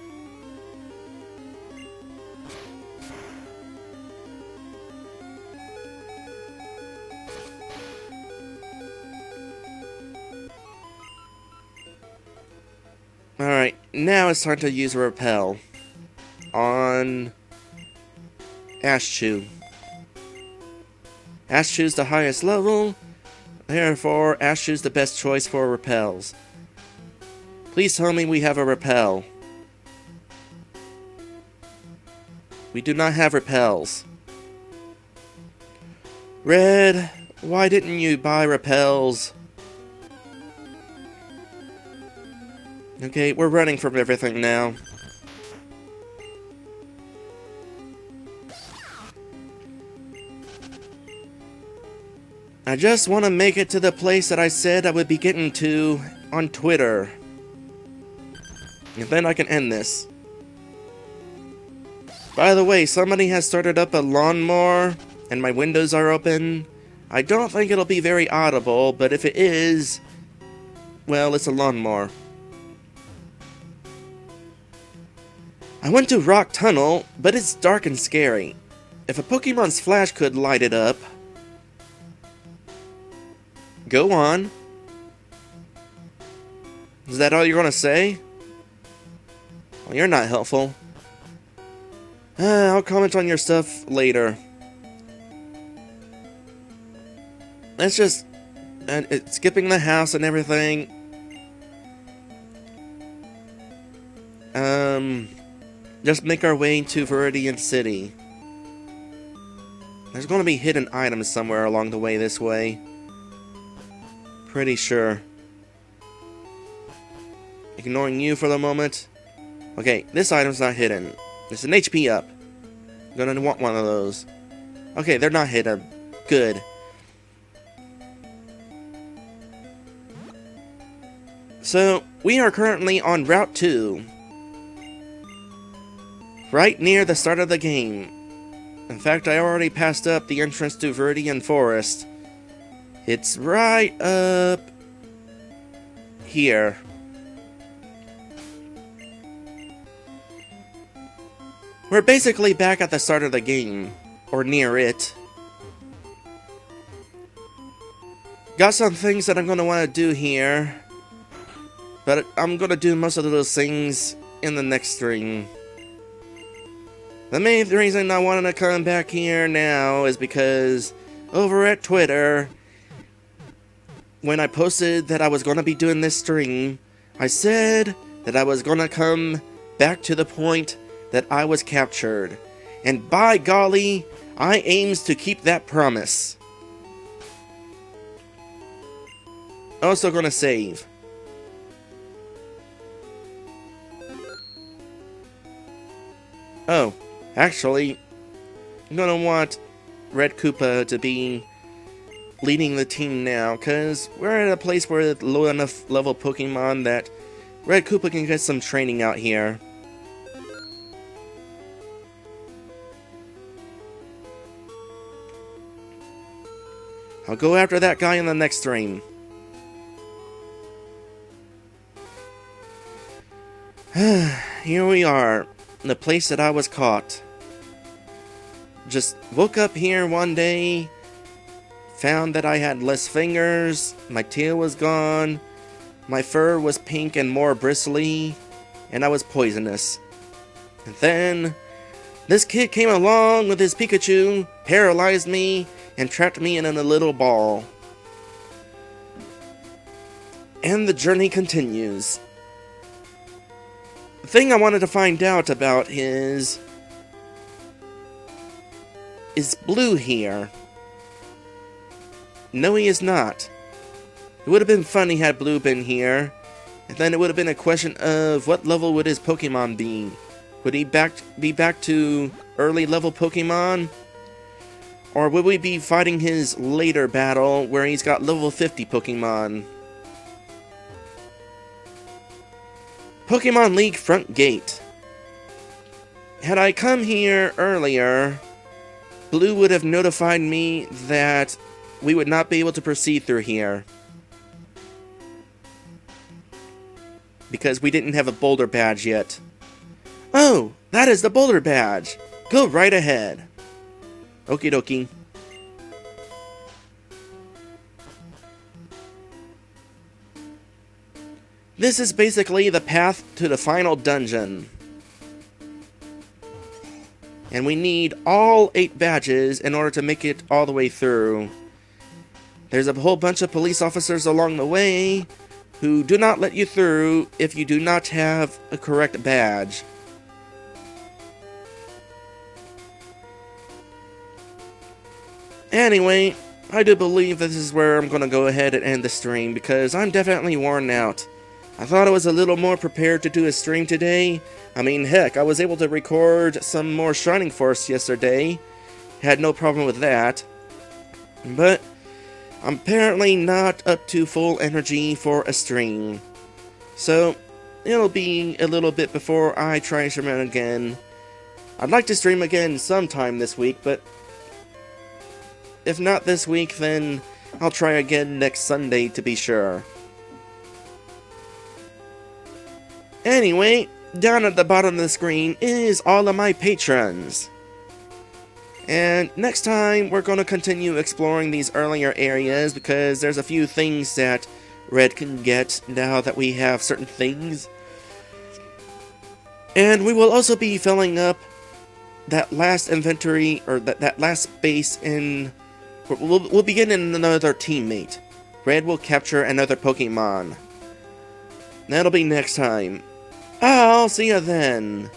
Speaker 1: Alright, now it's time to use a repel on Ashchew. Ashchew's the highest level, therefore Ashchew's the best choice for repels. Please tell me we have a repel. We do not have repels. Red, why didn't you buy repels? Okay, we're running from everything now. I just want to make it to the place that I said I would be getting to on Twitter. And then I can end this. By the way, somebody has started up a lawnmower, and my windows are open. I don't think it'll be very audible, but if it is, well, it's a lawnmower. I went to Rock Tunnel, but it's dark and scary. If a Pokemon's flash could light it up... Go on. Is that all you're gonna say? Well, you're not helpful. I'll comment on your stuff later. Let's just... skipping the house and everything. Just make our way to Viridian City. There's gonna be hidden items somewhere along the way this way. Pretty sure. Ignoring you for the moment. Okay, this item's not hidden. It's an HP up. Gonna want one of those. Okay, they're not hidden. Good. So, we are currently on Route 2. Right near the start of the game. In fact, I already passed up the entrance to Viridian Forest. It's right up here. We're basically back at the start of the game, or near it. Got some things that I'm going to want to do here, but I'm going to do most of those things in the next stream. The main reason I wanted to come back here now is because over at Twitter, when I posted that I was going to be doing this stream, I said that I was going to come back to the point that I was captured. And by golly, I aims to keep that promise. Also gonna save. Oh, actually, I'm gonna want Red Koopa to be leading the team now, because we're at a place where low enough level Pokemon that Red Koopa can get some training out here. I'll go after that guy in the next stream. Here we are, the place that I was caught. Just woke up here one day, found that I had less fingers, my tail was gone, my fur was pink and more bristly, and I was poisonous. And then, this kid came along with his Pikachu, paralyzed me, and trapped me in a little ball. And the journey continues. The thing I wanted to find out about is Blue here? No, he is not. It would have been funny had Blue been here, and then it would have been a question of what level would his Pokemon be? Would he be back to early level Pokemon? Or would we be fighting his later battle where he's got level 50 Pokemon? Pokemon League front gate. Had I come here earlier, Blue would have notified me that we would not be able to proceed through here. because we didn't have a boulder badge yet. Oh, that is the boulder badge. Go right ahead. Okie dokie. This is basically the path to the final dungeon. And we need all 8 badges in order to make it all the way through. There's a whole bunch of police officers along the way who do not let you through if you do not have a correct badge. Anyway, I do believe this is where I'm going to go ahead and end the stream because I'm definitely worn out. I thought I was a little more prepared to do a stream today. I mean, heck, I was able to record some more Shining Force yesterday. Had no problem with that. But I'm apparently not up to full energy for a stream. So, it'll be a little bit before I try streaming again. I'd like to stream again sometime this week, but if not this week, then I'll try again next Sunday to be sure. Anyway, down at the bottom of the screen is all of my patrons. And next time, we're going to continue exploring these earlier areas because there's a few things that Red can get now that we have certain things. And we will also be filling up that last inventory, or that last space in... We'll begin in another teammate. Red will capture another Pokemon. That'll be next time. I'll see you then.